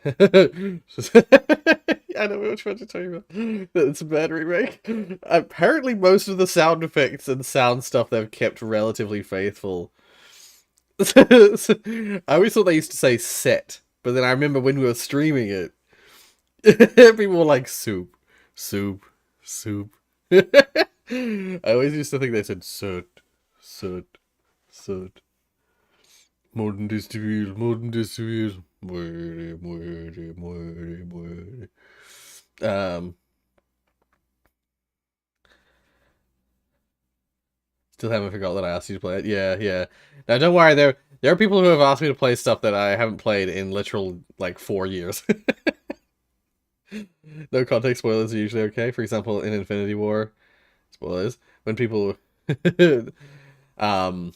I know which one you're talking about. It's a bad remake. Apparently, most of the sound effects and sound stuff they've kept relatively faithful. I always thought they used to say set, but then I remember when we were streaming it, people were like soup, soup, soup. I always used to think they said soot, soot, soot. Modern distribution, modern distribution. Muere, muere, muere, muere. Um, Still haven't forgot that I asked you to play it. Yeah, yeah. Now don't worry, there are people who have asked me to play stuff that I haven't played in literal like 4 years. No context spoilers are usually okay. For example, in Infinity War, spoilers when people, um,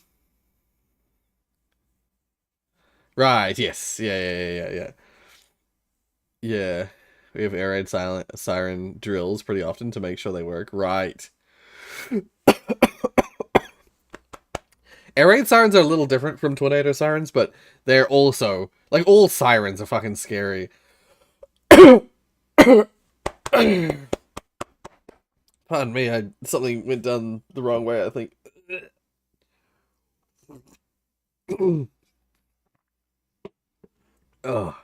right, yes, yeah, yeah, yeah, yeah, yeah. Yeah. We have air raid silent siren drills pretty often to make sure they work. Right. Air raid sirens are a little different from tornado sirens, but they're also like all sirens are fucking scary. Pardon me, something went down the wrong way, I think. Oh.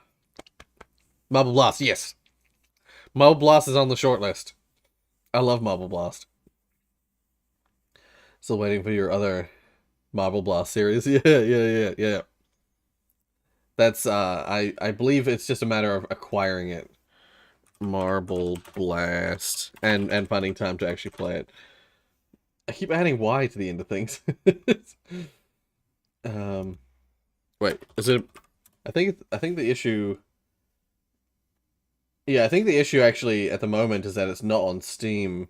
Marble Blast, yes. Marble Blast is on the short list. I love Marble Blast. Still waiting for your other Marble Blast series. Yeah, yeah, yeah, yeah. That's I believe it's just a matter of acquiring it. Marble Blast and finding time to actually play it. I keep adding Y to the end of things. um Wait, is it I think the issue yeah, I think the issue actually at the moment is that it's not on Steam.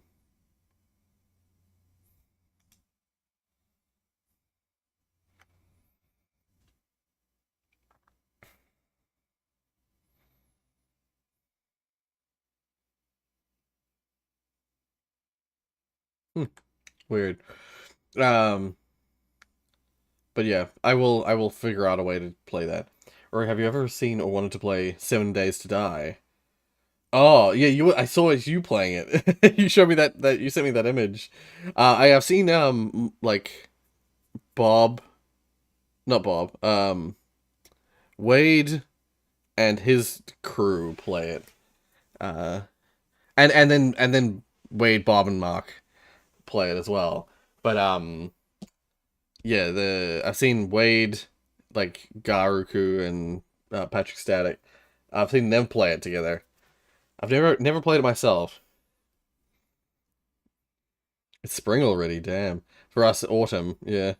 Hmm, weird. Um but yeah, I will figure out a way to play that. Or have you ever seen or wanted to play 7 Days to Die? Oh, yeah, I saw it you playing it. You showed me that you sent me that image. I have seen like Bob, not Bob, Wade and his crew play it. Uh and then Wade, Bob and Mark play it as well. But yeah, the I've seen Wade, like Garuku and Patrick Static. I've seen them play it together. I've never played it myself. It's spring already, damn. For us, autumn, yeah.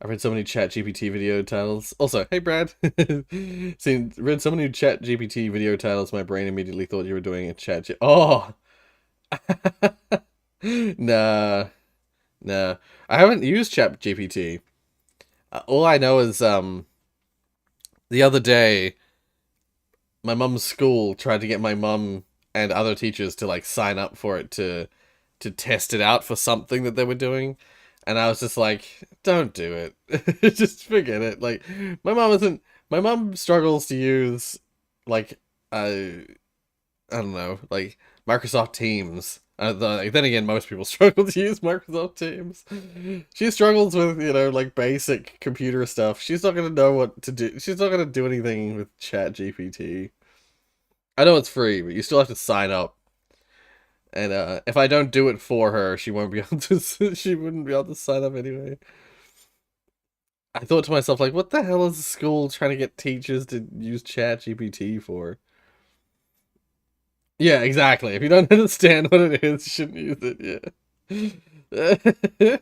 I've read so many Chat GPT video titles. Also, hey Brad, read so many Chat GPT video titles. My brain immediately thought you were doing a Chat. Oh, nah, nah. I haven't used Chat GPT. All I know is the other day my mum's school tried to get my mum and other teachers to like sign up for it to test it out for something that they were doing. And I was just like, don't do it. Just forget it. Like my mom struggles to use like I don't know, like Microsoft Teams. Then again, most people struggle to use Microsoft Teams. She struggles with, like basic computer stuff. She's not gonna know what to do. She's not gonna do anything with Chat GPT. I know it's free, but you still have to sign up. And if I don't do it for her, she won't be able to. She wouldn't be able to sign up anyway. I thought to myself, like, what the hell is the school trying to get teachers to use Chat GPT for? Yeah, exactly. If you don't understand what it is, you shouldn't use it. Yeah.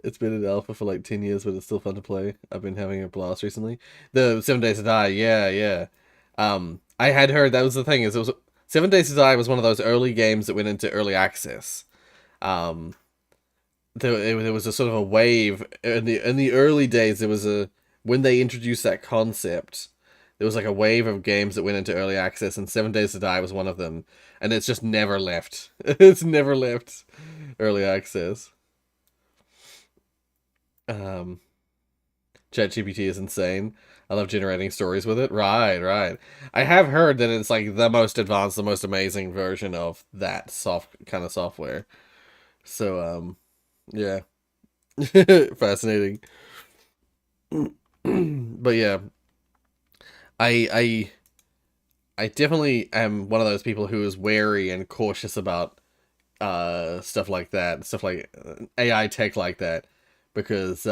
It's been in alpha for like 10 years, but it's still fun to play. I've been having a blast recently. The 7 Days to Die, yeah, yeah. I had heard that was the thing, is it was 7 Days to Die was one of those early games that went into early access. Um, there was a sort of a wave in the early days. There was a when they introduced that concept, there was like a wave of games that went into early access, and 7 Days to Die was one of them. And it's just never left. It's never left early access. Um, ChatGPT is insane. I love generating stories with it. Right, right. I have heard that it's like the most advanced, the most amazing version of that soft kind of software. So, yeah, fascinating. But yeah, I I definitely am one of those people who is wary and cautious about stuff like that, stuff like AI tech like that, because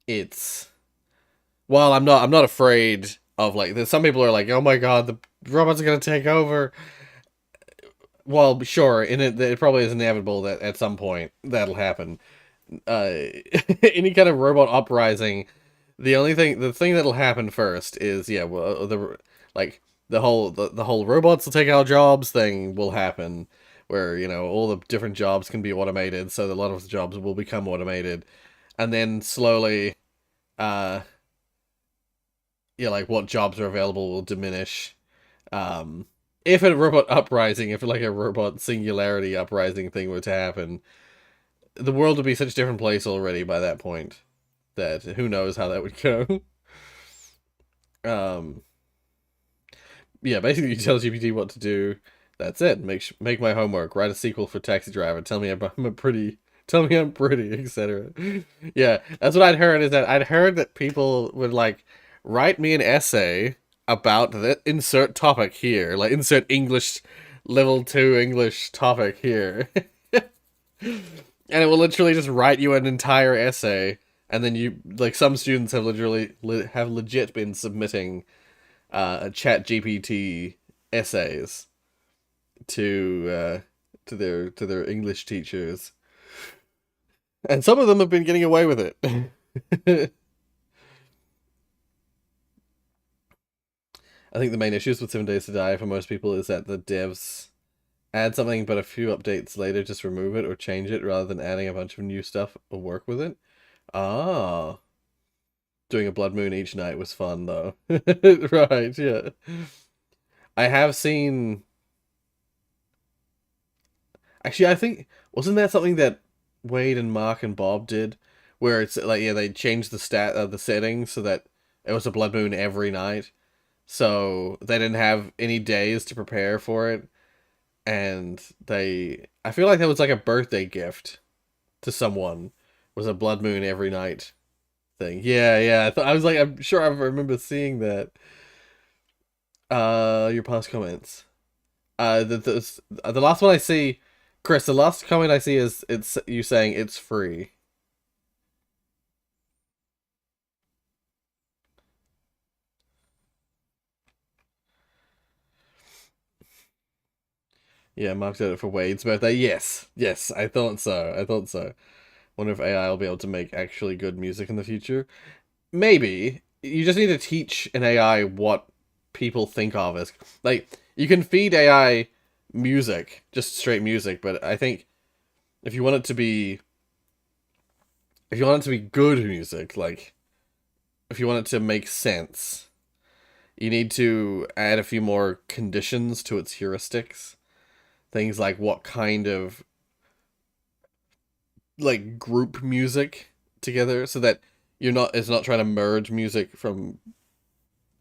it's while I'm not afraid of like there's some people are like, oh my god, the robots are gonna take over. Well, sure, and it probably is inevitable that at some point that'll happen. Uh, any kind of robot uprising, the thing that'll happen first is yeah, well, like the whole robots will take our jobs thing will happen, where you know all the different jobs can be automated, so that a lot of the jobs will become automated, and then slowly, uh, yeah, like what jobs are available will diminish. Um, if a robot uprising, if like a robot singularity uprising thing were to happen, the world would be such a different place already by that point that who knows how that would go. um, yeah, basically you tell GPT what to do. That's it. Make my homework. Write a sequel for Taxi Driver. Tell me I'm a pretty. Tell me I'm pretty, etc. Yeah, that's what I'd heard. Is that I'd heard that people would like write me an essay about the insert topic here, like insert English level 2 English topic here, and it will literally just write you an entire essay, and then you like some students have have legit been submitting chat GPT essays to their English teachers, and some of them have been getting away with it. I think the main issues with 7 Days to Die for most people is that the devs add something, but a few updates later just remove it or change it rather than adding a bunch of new stuff or work with it. Ah, doing a blood moon each night was fun though. Right, yeah. I have seen. Actually, I think wasn't that something that Wade and Mark and Bob did, where it's like yeah they changed the settings so that it was a blood moon every night, so they didn't have any days to prepare for it, and they I feel like that was like a birthday gift to someone was a blood moon every night thing. Yeah, yeah. I was like I'm sure I remember seeing that. Your past comments. The last one I see, Chris. The last comment I see is it's you saying it's free. Yeah, Mark did it for Wade's birthday. Yes, yes, I thought so. I thought so. Wonder if AI will be able to make actually good music in the future. Maybe you just need to teach an AI what people think of as like you can feed AI music, just straight music, but I think if you want it to be if you want it to be good music, like if you want it to make sense, you need to add a few more conditions to its heuristics. Things like what kind of like group music together so that it's not trying to merge music from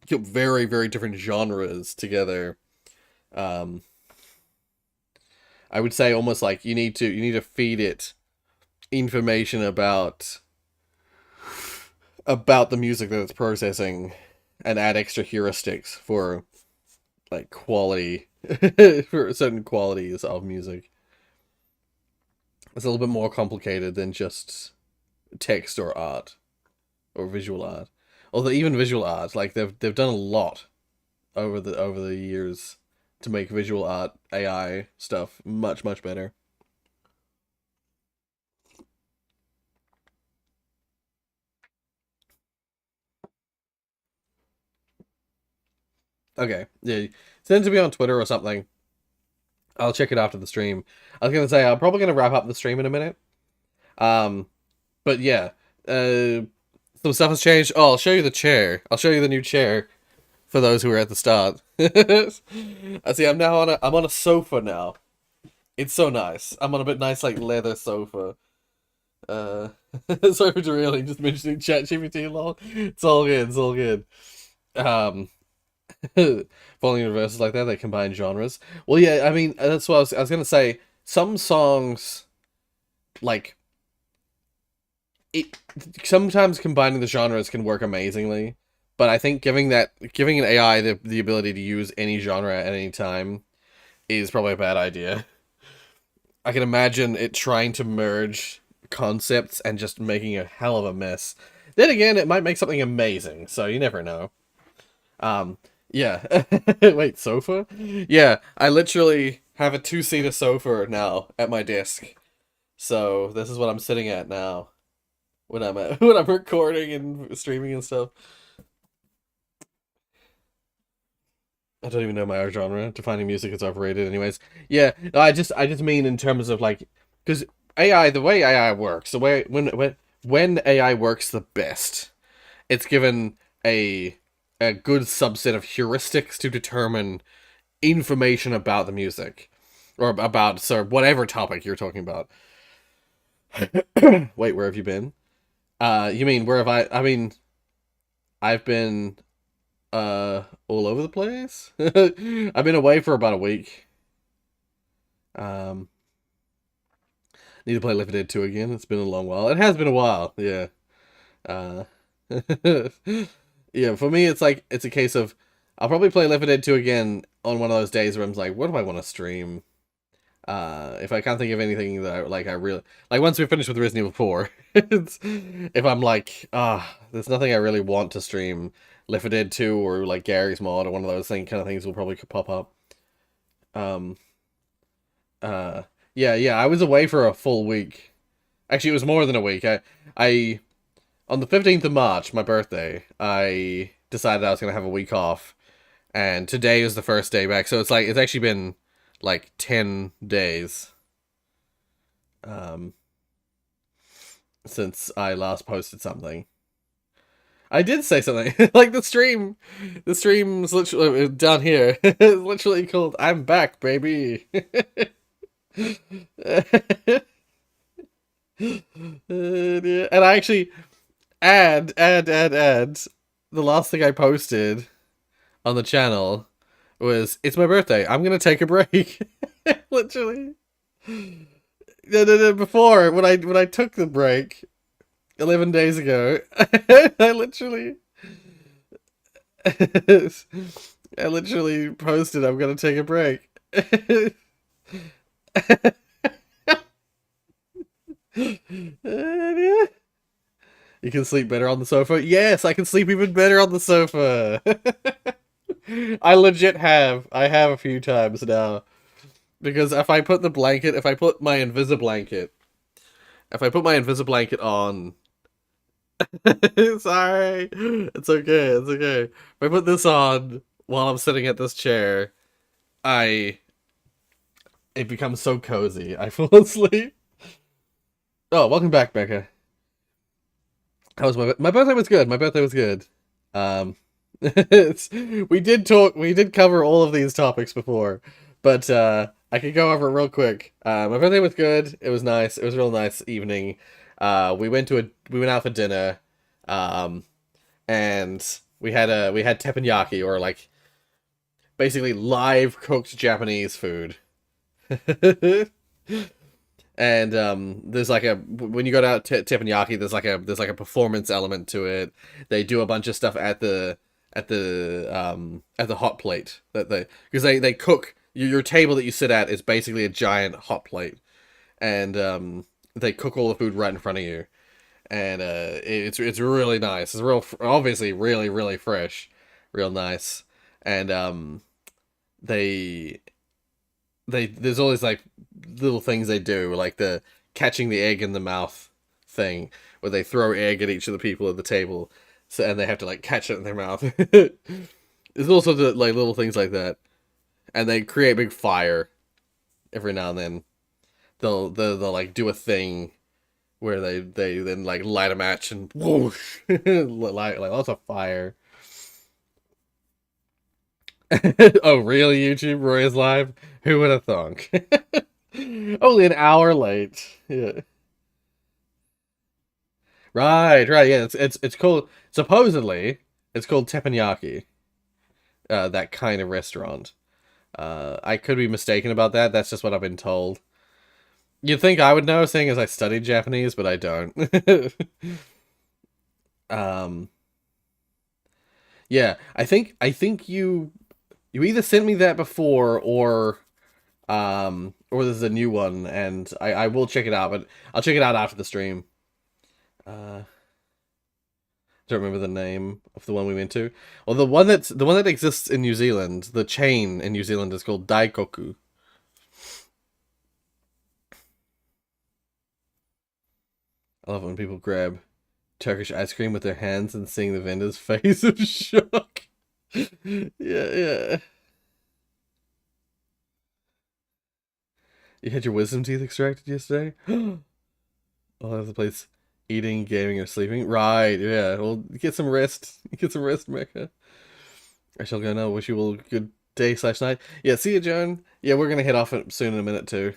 very different genres together. Um I would say almost like you need to feed it information about the music that it's processing and add extra heuristics for like quality for certain qualities of music. It's a little bit more complicated than just text or art or visual art. Although even visual art, like they've done a lot over the years to make visual art AI stuff much better. Okay, yeah, send it to me on Twitter or something. I'll check it after the stream. I was gonna say I'm probably gonna wrap up the stream in a minute. Um, but yeah, some stuff has changed. Oh, I'll show you the chair. I'll show you the new chair for those who were at the start. I see. I'm on a sofa now. It's so nice. I'm on a bit nice like leather sofa. Uh, sorry for derailing. Just mentioning ChatGPT lol. It's all good. It's all good. Um, Falling universes like that, they combine genres. Well, yeah. I mean, that's what I was gonna say. Some songs like it sometimes combining the genres can work amazingly, but I think giving an AI the ability to use any genre at any time is probably a bad idea. I can imagine it trying to merge concepts and just making a hell of a mess. Then again, it might make something amazing, so you never know. Um, yeah. Wait, sofa? Yeah, I literally have a two-seater sofa now at my desk. So this is what I'm sitting at now when I'm recording and streaming and stuff. I don't even know my genre. Defining music is overrated, anyways. Yeah, no, I just mean in terms of like, because AI, the way AI works, the way when AI works the best, it's given a good subset of heuristics to determine information about the music or about whatever topic you're talking about. Wait, where have you been? You mean where have I mean, I've been all over the place. I've been away for about a week. Um Need to play Left 4 Dead 2 again. It's been a long while. It has been a while, yeah. Uh yeah, for me it's like it's a case of I'll probably play Left 4 Dead 2 again on one of those days where I'm like, what do I want to stream? If I can't think of anything that I really like once we finish with Resident Evil 4, if I'm like, there's nothing I really want to stream, Left 4 Dead 2 or like Gary's Mod or one of those kind of things will probably pop up. Um, uh, yeah, I was away for a full week. Actually, it was more than a week. I on the 15th of March, my birthday, I decided I was gonna have a week off, and today is the first day back. So it's like it's actually been like 10 days um since I last posted something. I did say something like the stream's literally down here. It's literally called I'm back, baby. And I actually add the last thing I posted on the channel was it's my birthday. I'm gonna take a break. Literally. No. Before when I took the break 11 days ago, I literally, I literally posted I'm gonna take a break. You can sleep better on the sofa. Yes, I can sleep even better on the sofa. I legit have. I have a few times now. Because if I put the blanket, if I put my Invisiblanket, if I put my Invisiblanket on, sorry, it's okay, it's okay. If I put this on while I'm sitting at this chair, I it becomes so cozy. I fall asleep. Oh, welcome back, Becca. How was my birthday was good. My birthday was good. Um, we did cover all of these topics before, but I could go over it real quick. My birthday was good. It was nice. It was a real nice evening. We went out for dinner, um, and we had teppanyaki or like basically live cooked Japanese food. And there's like a when you go to teppanyaki, there's like a performance element to it. They do a bunch of stuff at the hot plate that because they cook your table that you sit at is basically a giant hot plate, and they cook all the food right in front of you. and it's really nice. It's real, obviously, really fresh, real nice, and they there's always like little things they do, like the catching the egg in the mouth thing, where they throw egg at each of the people at the table, so and they have to like catch it in their mouth. There's all sorts of like little things like that, and they create a big fire every now and then. They'll like do a thing where they then like light a match and whoosh, like lots of fire. Oh, really? YouTube Rorius live? Who would have thunk? Only an hour late. Yeah. Right. Yeah, it's called supposedly it's called teppanyaki. That kind of restaurant. I could be mistaken about that. That's just what I've been told. You'd think I would know, seeing as I studied Japanese, but I don't. um, yeah, I think you either sent me that before or there's a new one, and I will check it out, but I'll check it out after the stream. Uh, don't remember the name of the one we went to. Well, the one that exists in New Zealand, the chain in New Zealand is called Daikoku. I love it when people grab Turkish ice cream with their hands and seeing the vendor's face of shock. Yeah. You had your wisdom teeth extracted yesterday? All over the place, eating, gaming, or sleeping. Right, yeah. Well, get some rest. Get some rest, Mecca. I shall go now. Wish you all a good day slash night. Yeah, see you, Joan. Yeah, we're gonna head off soon in a minute too.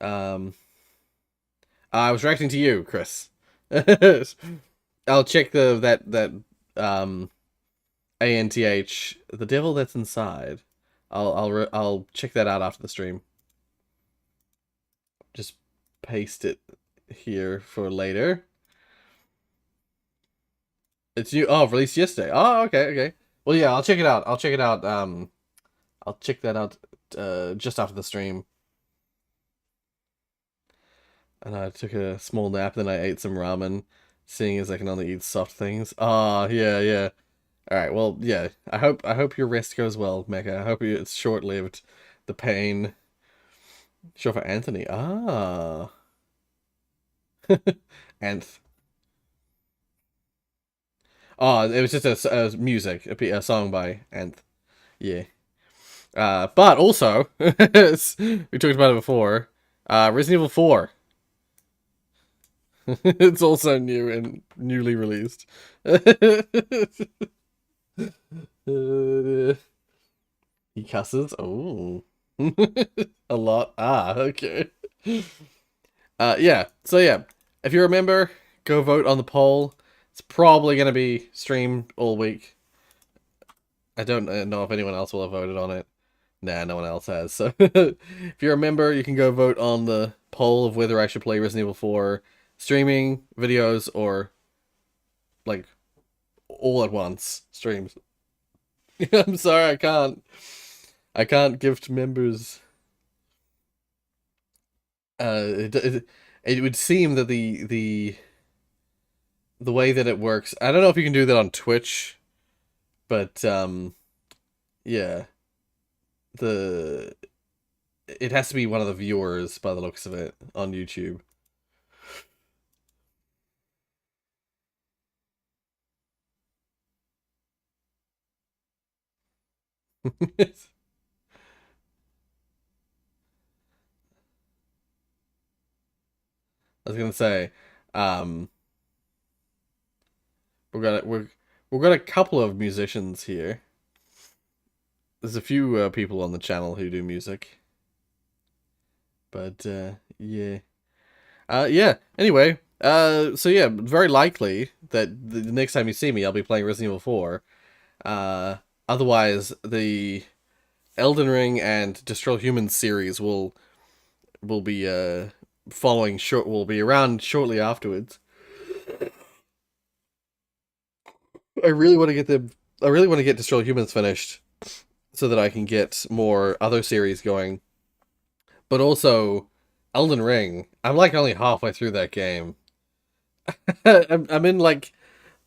Um, I was reacting to you, Chris. I'll check that um ANTH, the devil that's inside. I'll check that out after the stream. Just paste it here for later. It's new. Oh, released yesterday. Oh, okay. Well, yeah, I'll check it out. I'll check it out. I'll check that out just after the stream. And I took a small nap, then I ate some ramen, seeing as I can only eat soft things. Ah, yeah. All right. Well, yeah. I hope your rest goes well, Mecha. I hope it's short lived. The pain. Sure for Anthony. Ah. Anth. Oh, it was just a music, a song by Anth. Yeah. But also, we talked about it before. Resident Evil 4. It's also new and newly released. He cusses. Oh, a lot. Ah, okay. Yeah. So yeah, if you remember, go vote on the poll. It's probably gonna be streamed all week. I don't know if anyone else will have voted on it. Nah, no one else has. So if you're a member, you can go vote on the poll of whether I should play Resident Evil 4 streaming videos or like all at once streams. I'm sorry, I can't. I can't gift members. It would seem that the way that it works. I don't know if you can do that on Twitch, but yeah, the it has to be one of the viewers by the looks of it on YouTube. I was gonna say, um, we're gonna we've got a couple of musicians here. There's a few people on the channel who do music, but yeah, yeah. Anyway, so yeah, very likely that the next time you see me, I'll be playing Resident Evil 4. Uh, Otherwise, the Elden Ring and Destroy Humans series will be following short. Will be around shortly afterwards. I really want to get them. I really want to get Destroy Humans finished so that I can get more other series going. But also, Elden Ring. I'm like only halfway through that game, I'm in like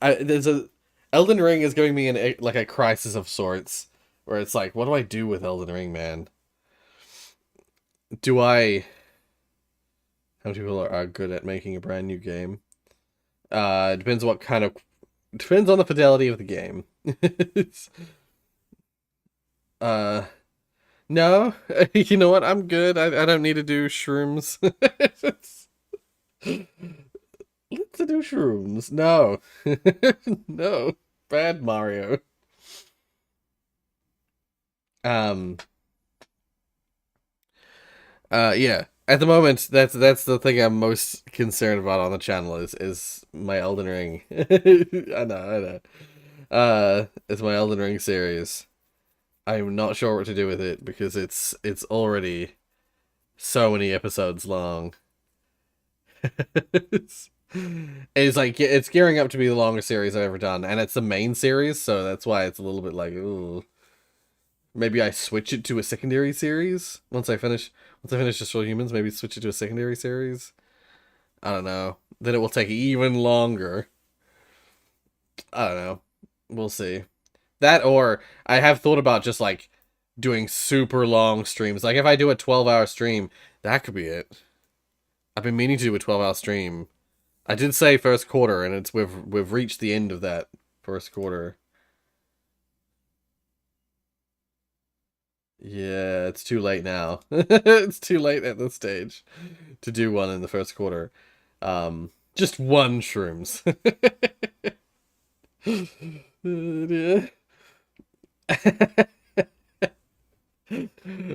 there's a Elden Ring is giving me like a crisis of sorts where it's like, what do I do with Elden Ring, man? Do I? How many people are good at making a brand new game? Depends what kind of depends on the fidelity of the game. uh, no, you know what? I'm good. I don't need to do shrooms. Let's do shrooms. No, no, bad Mario. Um, yeah. At the moment, that's the thing I'm most concerned about on the channel is my Elden Ring. I know, I know. It's my Elden Ring series. I'm not sure what to do with it because it's already so many episodes long. It's like it's gearing up to be the longest series I've ever done, and it's the main series, so that's why it's a little bit like, ooh. Maybe I switch it to a secondary series once I finish Destroy Humans. Maybe switch it to a secondary series. I don't know. Then it will take even longer. I don't know. We'll see. That or I have thought about just like doing super long streams. Like if I do a 12-hour stream, that could be it. I've been meaning to do a 12-hour stream. I did say first quarter, and it's we've reached the end of that first quarter. Yeah, it's too late now. It's too late at this stage to do one in the first quarter. Just one shrooms. Yeah.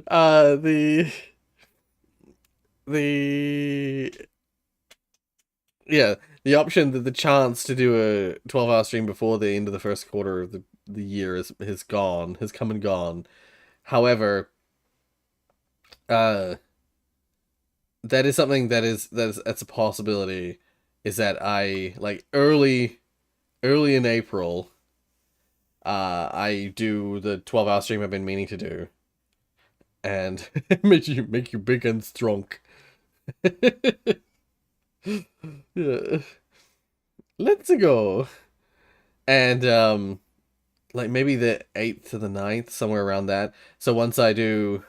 uh the the yeah, the option that the chance to do a 12-hour stream before the end of the first quarter of the year has gone, has come and gone. However, uh that is something that's a possibility, is that I like early in April I do the 12-hour stream I've been meaning to do and make you big and strong. Yeah. Let's go. And like maybe the 8th to the 9th, somewhere around that. So once I do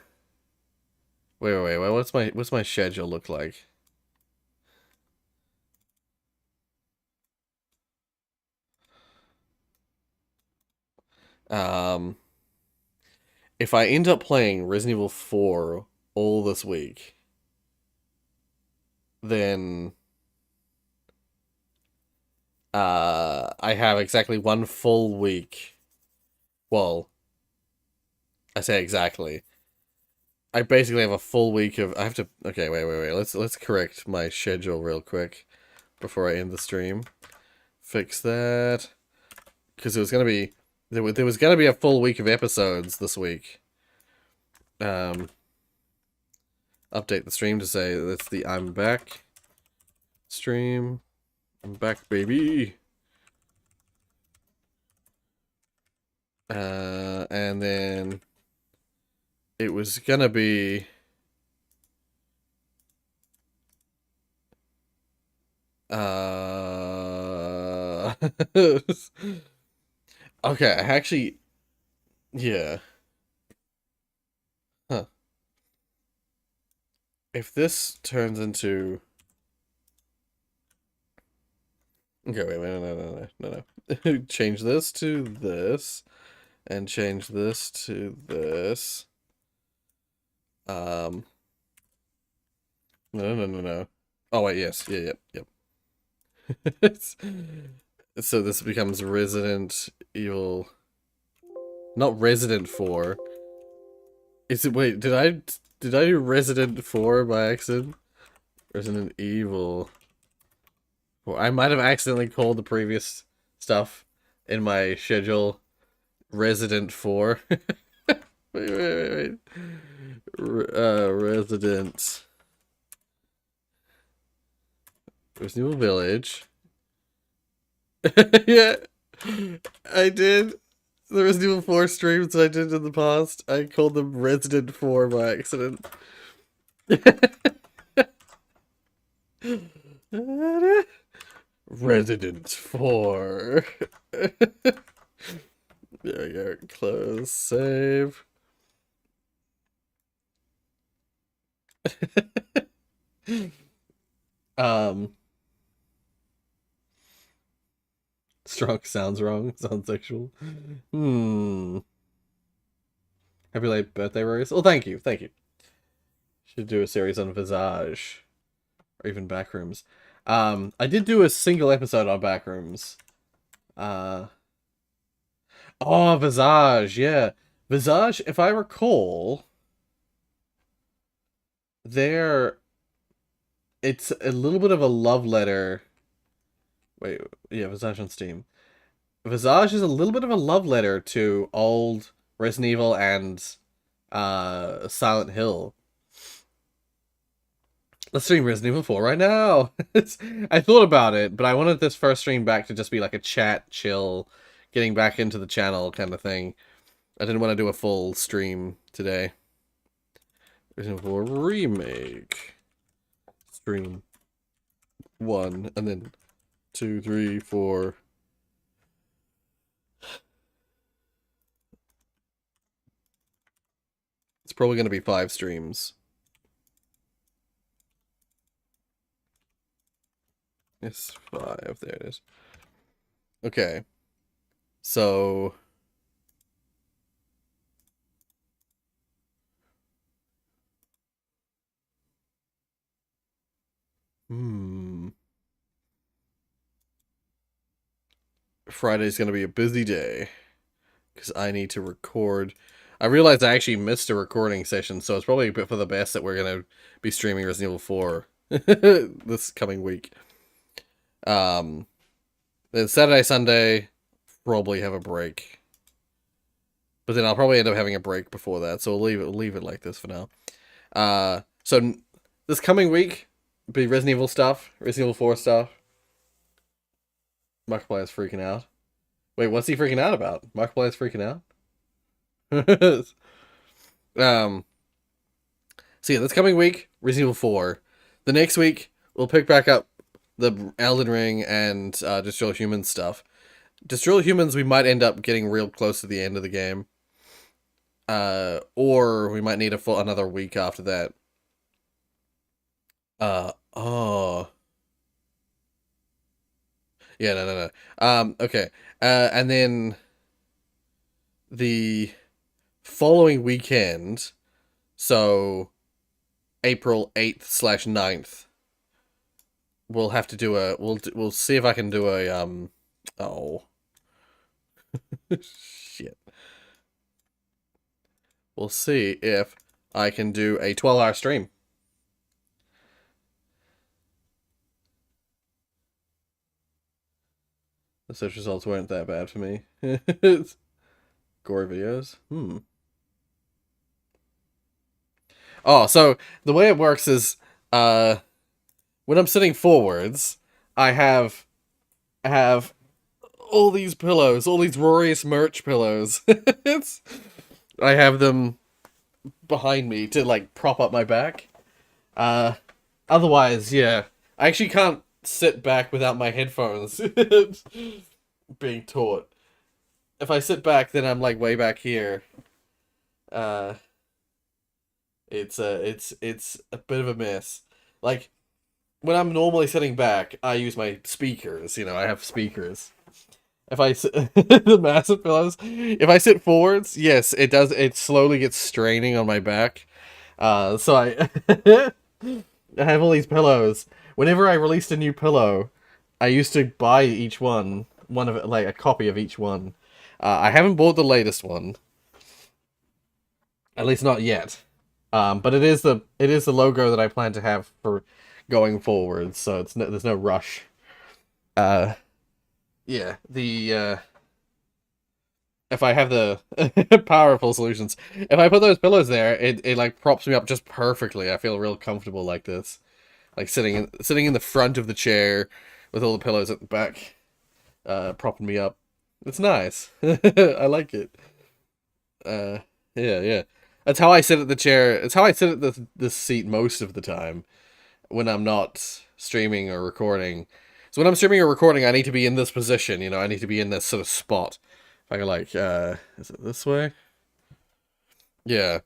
wait, what's my schedule look like? Um if I end up playing Resident Evil 4 all this week, then I have exactly one full week. Well, I say exactly. I basically have a full week of I have to okay, wait. Let's correct my schedule real quick before I end the stream. Fix that. Because it was gonna be there was gonna be a full week of episodes this week. Um Update the stream to say that's the I'm back stream. I'm back, baby. And then it was gonna be okay, I actually yeah. Huh. If this turns into okay, wait, no. Change this to this and change this to this. Um no. Oh wait, yes. Yeah, yep. So this becomes Resident Evil, not Resident 4. Is it wait, did I do Resident 4 by accident? Resident Evil. Well, I might have accidentally called the previous stuff in my schedule Resident 4. Wait. Resident Evil Village. Yeah, I did. The Resident Evil 4 streams I did in the past, I called them Resident 4 by accident. Resident 4. There we go. Close, save. um, Strong sounds wrong. Sounds sexual. Happy late birthday, Rorius. Oh, thank you. Thank you. Should do a series on Visage. Or even Backrooms. I did do a single episode on Backrooms. Oh, Visage, yeah. Visage, if I recall, there it's a little bit of a love letter. Wait, yeah, Visage on Steam. Visage is a little bit of a love letter to old Resident Evil and Silent Hill. Let's stream Resident Evil 4 right now. I thought about it, but I wanted this first stream back to just be like a chat, chill, getting back into the channel kind of thing. I didn't want to do a full stream today. Resident Evil 4 Remake. Stream 1, and then 2, 3, 4. It's probably going to be 5 streams. It's 5. There it is. Okay. So... Friday's going to be a busy day. Because I need to record. I realized I actually missed a recording session, so it's probably a bit for the best that we're going to be streaming Resident Evil 4 this coming week. Then Saturday, Sunday, probably have a break. But then I'll probably end up having a break before that, so we'll leave it like this for now. So this coming week be Resident Evil stuff, Resident Evil 4 stuff. Markiplier's freaking out. Wait, what's he freaking out about? Markiplier's freaking out? So yeah, this coming week, Resident Evil 4. The next week, we'll pick back up the Elden Ring and Destroy Humans stuff. Destroy Humans, we might end up getting real close to the end of the game. Or we might need another week after that. Oh. Yeah, no. Okay. And then the following weekend, so April 8th/9th, we'll have to do we'll see if I can do a oh shit. We'll see if I can do a 12-hour stream. The search results weren't that bad for me. Gory videos. Oh, so the way it works is when I'm sitting forwards, I have all these pillows, all these Rorius merch pillows. I have them behind me to like prop up my back. Otherwise, yeah, I actually can't sit back without my headphones being taught. If I sit back, then I'm like way back here. It's a bit of a mess. Like when I'm normally sitting back, I use my speakers. You know, I have speakers. If I sit the massive pillows, if I sit forwards, yes, it does. It slowly gets straining on my back. So I I have all these pillows. Whenever I released a new pillow, I used to buy each one of it, like a copy of each one. I haven't bought the latest one, at least not yet. But it is the logo that I plan to have for going forward. So there's no rush. Yeah, if I have the powerful solutions, if I put those pillows there, it like props me up just perfectly. I feel real comfortable like this, like sitting in the front of the chair with all the pillows at the back, propping me up. It's nice. I like it. Yeah. That's how I sit at the chair. It's how I sit at the seat most of the time when I'm not streaming or recording. So when I'm streaming or recording, I need to be in this position. You know, I need to be in this sort of spot. If I can like, is it this way? Yeah.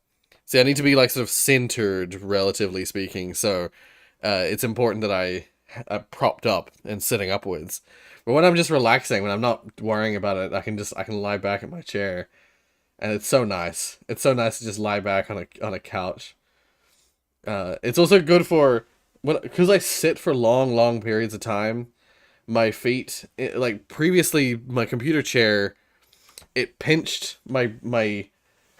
See, I need to be like sort of centered, relatively speaking. So, it's important that I'm propped up and sitting upwards. But when I'm just relaxing, when I'm not worrying about it, I can lie back in my chair, and it's so nice. It's so nice to just lie back on a couch. It's also good for because I sit for long periods of time. My feet, like previously, my computer chair, it pinched my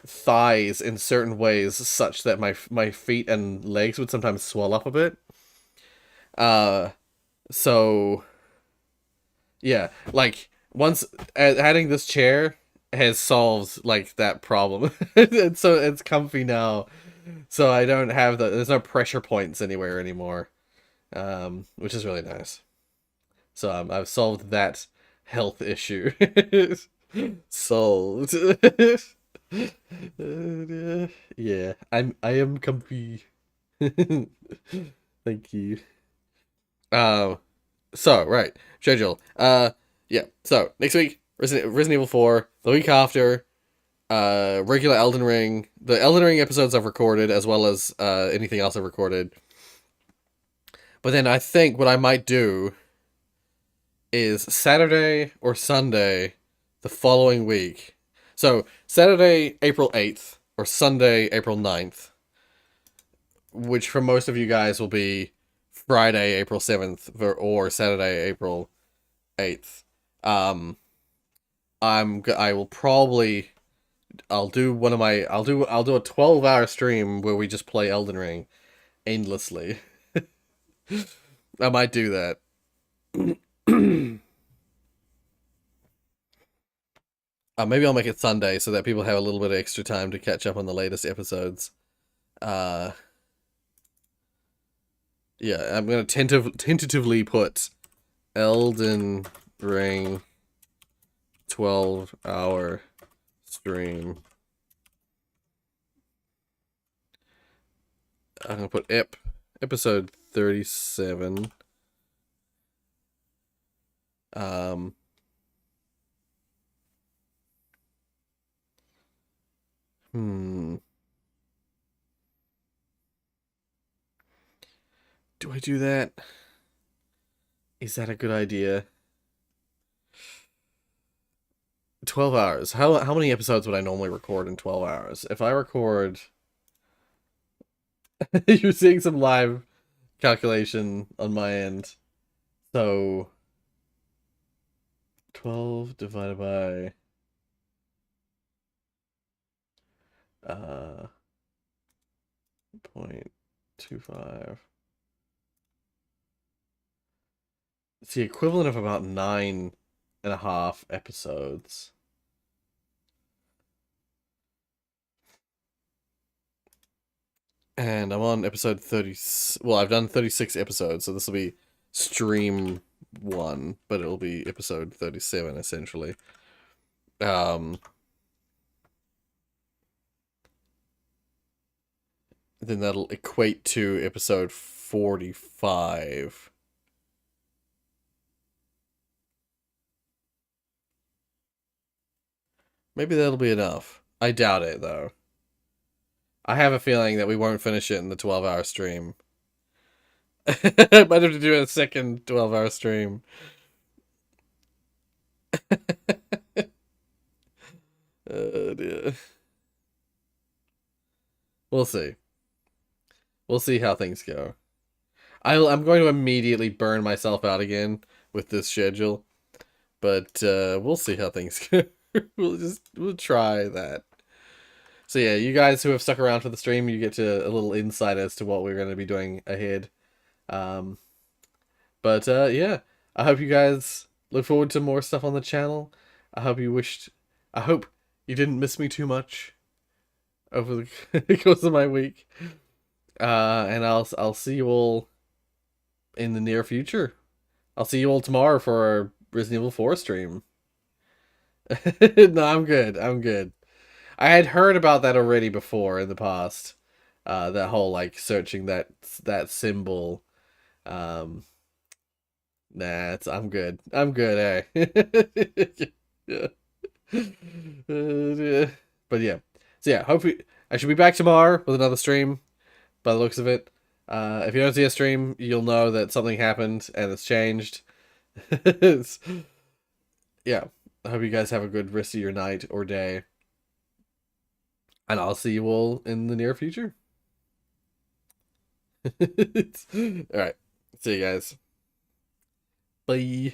thighs in certain ways such that my feet and legs would sometimes swell up a bit. Uh, so yeah, like once adding this chair has solved like that problem, and so it's comfy now. So I don't have there's no pressure points anywhere anymore, which is really nice. So I've solved that health issue. Solved. Yeah, I am comfy. Thank you. Um, so right schedule. Yeah. So next week, Resident Evil 4. The week after, regular Elden Ring. The Elden Ring episodes I've recorded, as well as anything else I've recorded. But then I think what I might do is Saturday or Sunday the following week. So Saturday, April 8th, or Sunday, April 9th, which for most of you guys will be Friday, April 7th, or Saturday, April 8th. I will probably I'll do a 12-hour stream where we just play Elden Ring endlessly. I might do that. Maybe I'll make it Sunday so that people have a little bit of extra time to catch up on the latest episodes. Uh, yeah, I'm gonna tentatively put Elden Ring 12-hour stream. I'm gonna put episode 37. Um, hmm. Do I do that? Is that a good idea? 12 hours. How many episodes would I normally record in 12 hours? If I record you're seeing some live calculation on my end. So 12 divided by 0.25. It's the equivalent of about 9.5 episodes. And I'm on episode 30. Well, I've done 36 episodes, so this will be stream 1, but it'll be episode 37 essentially. Um, then that'll equate to episode 45. Maybe that'll be enough. I doubt it, though. I have a feeling that we won't finish it in the 12-hour stream. I might have to do a second 12-hour stream. Oh, dear. We'll see. We'll see how things go. I'm going to immediately burn myself out again with this schedule, but we'll see how things go. We'll try that. So yeah, you guys who have stuck around for the stream, you get to a little insight as to what we're going to be doing ahead. Um, but yeah, I hope you guys look forward to more stuff on the channel. I hope I hope you didn't miss me too much over the course of my week. And I'll see you all in the near future. I'll see you all tomorrow for our Resident Evil 4 stream. No, I'm good. I'm good. I had heard about that already before in the past. That whole like searching that symbol. Um, Nah, I'm good. I'm good, eh? Yeah. Yeah. But yeah. So yeah, hopefully I should be back tomorrow with another stream by the looks of it. If you don't see a stream, you'll know that something happened and it's changed. It's- yeah. I hope you guys have a good rest of your night or day. And I'll see you all in the near future. All right. See you guys. Bye.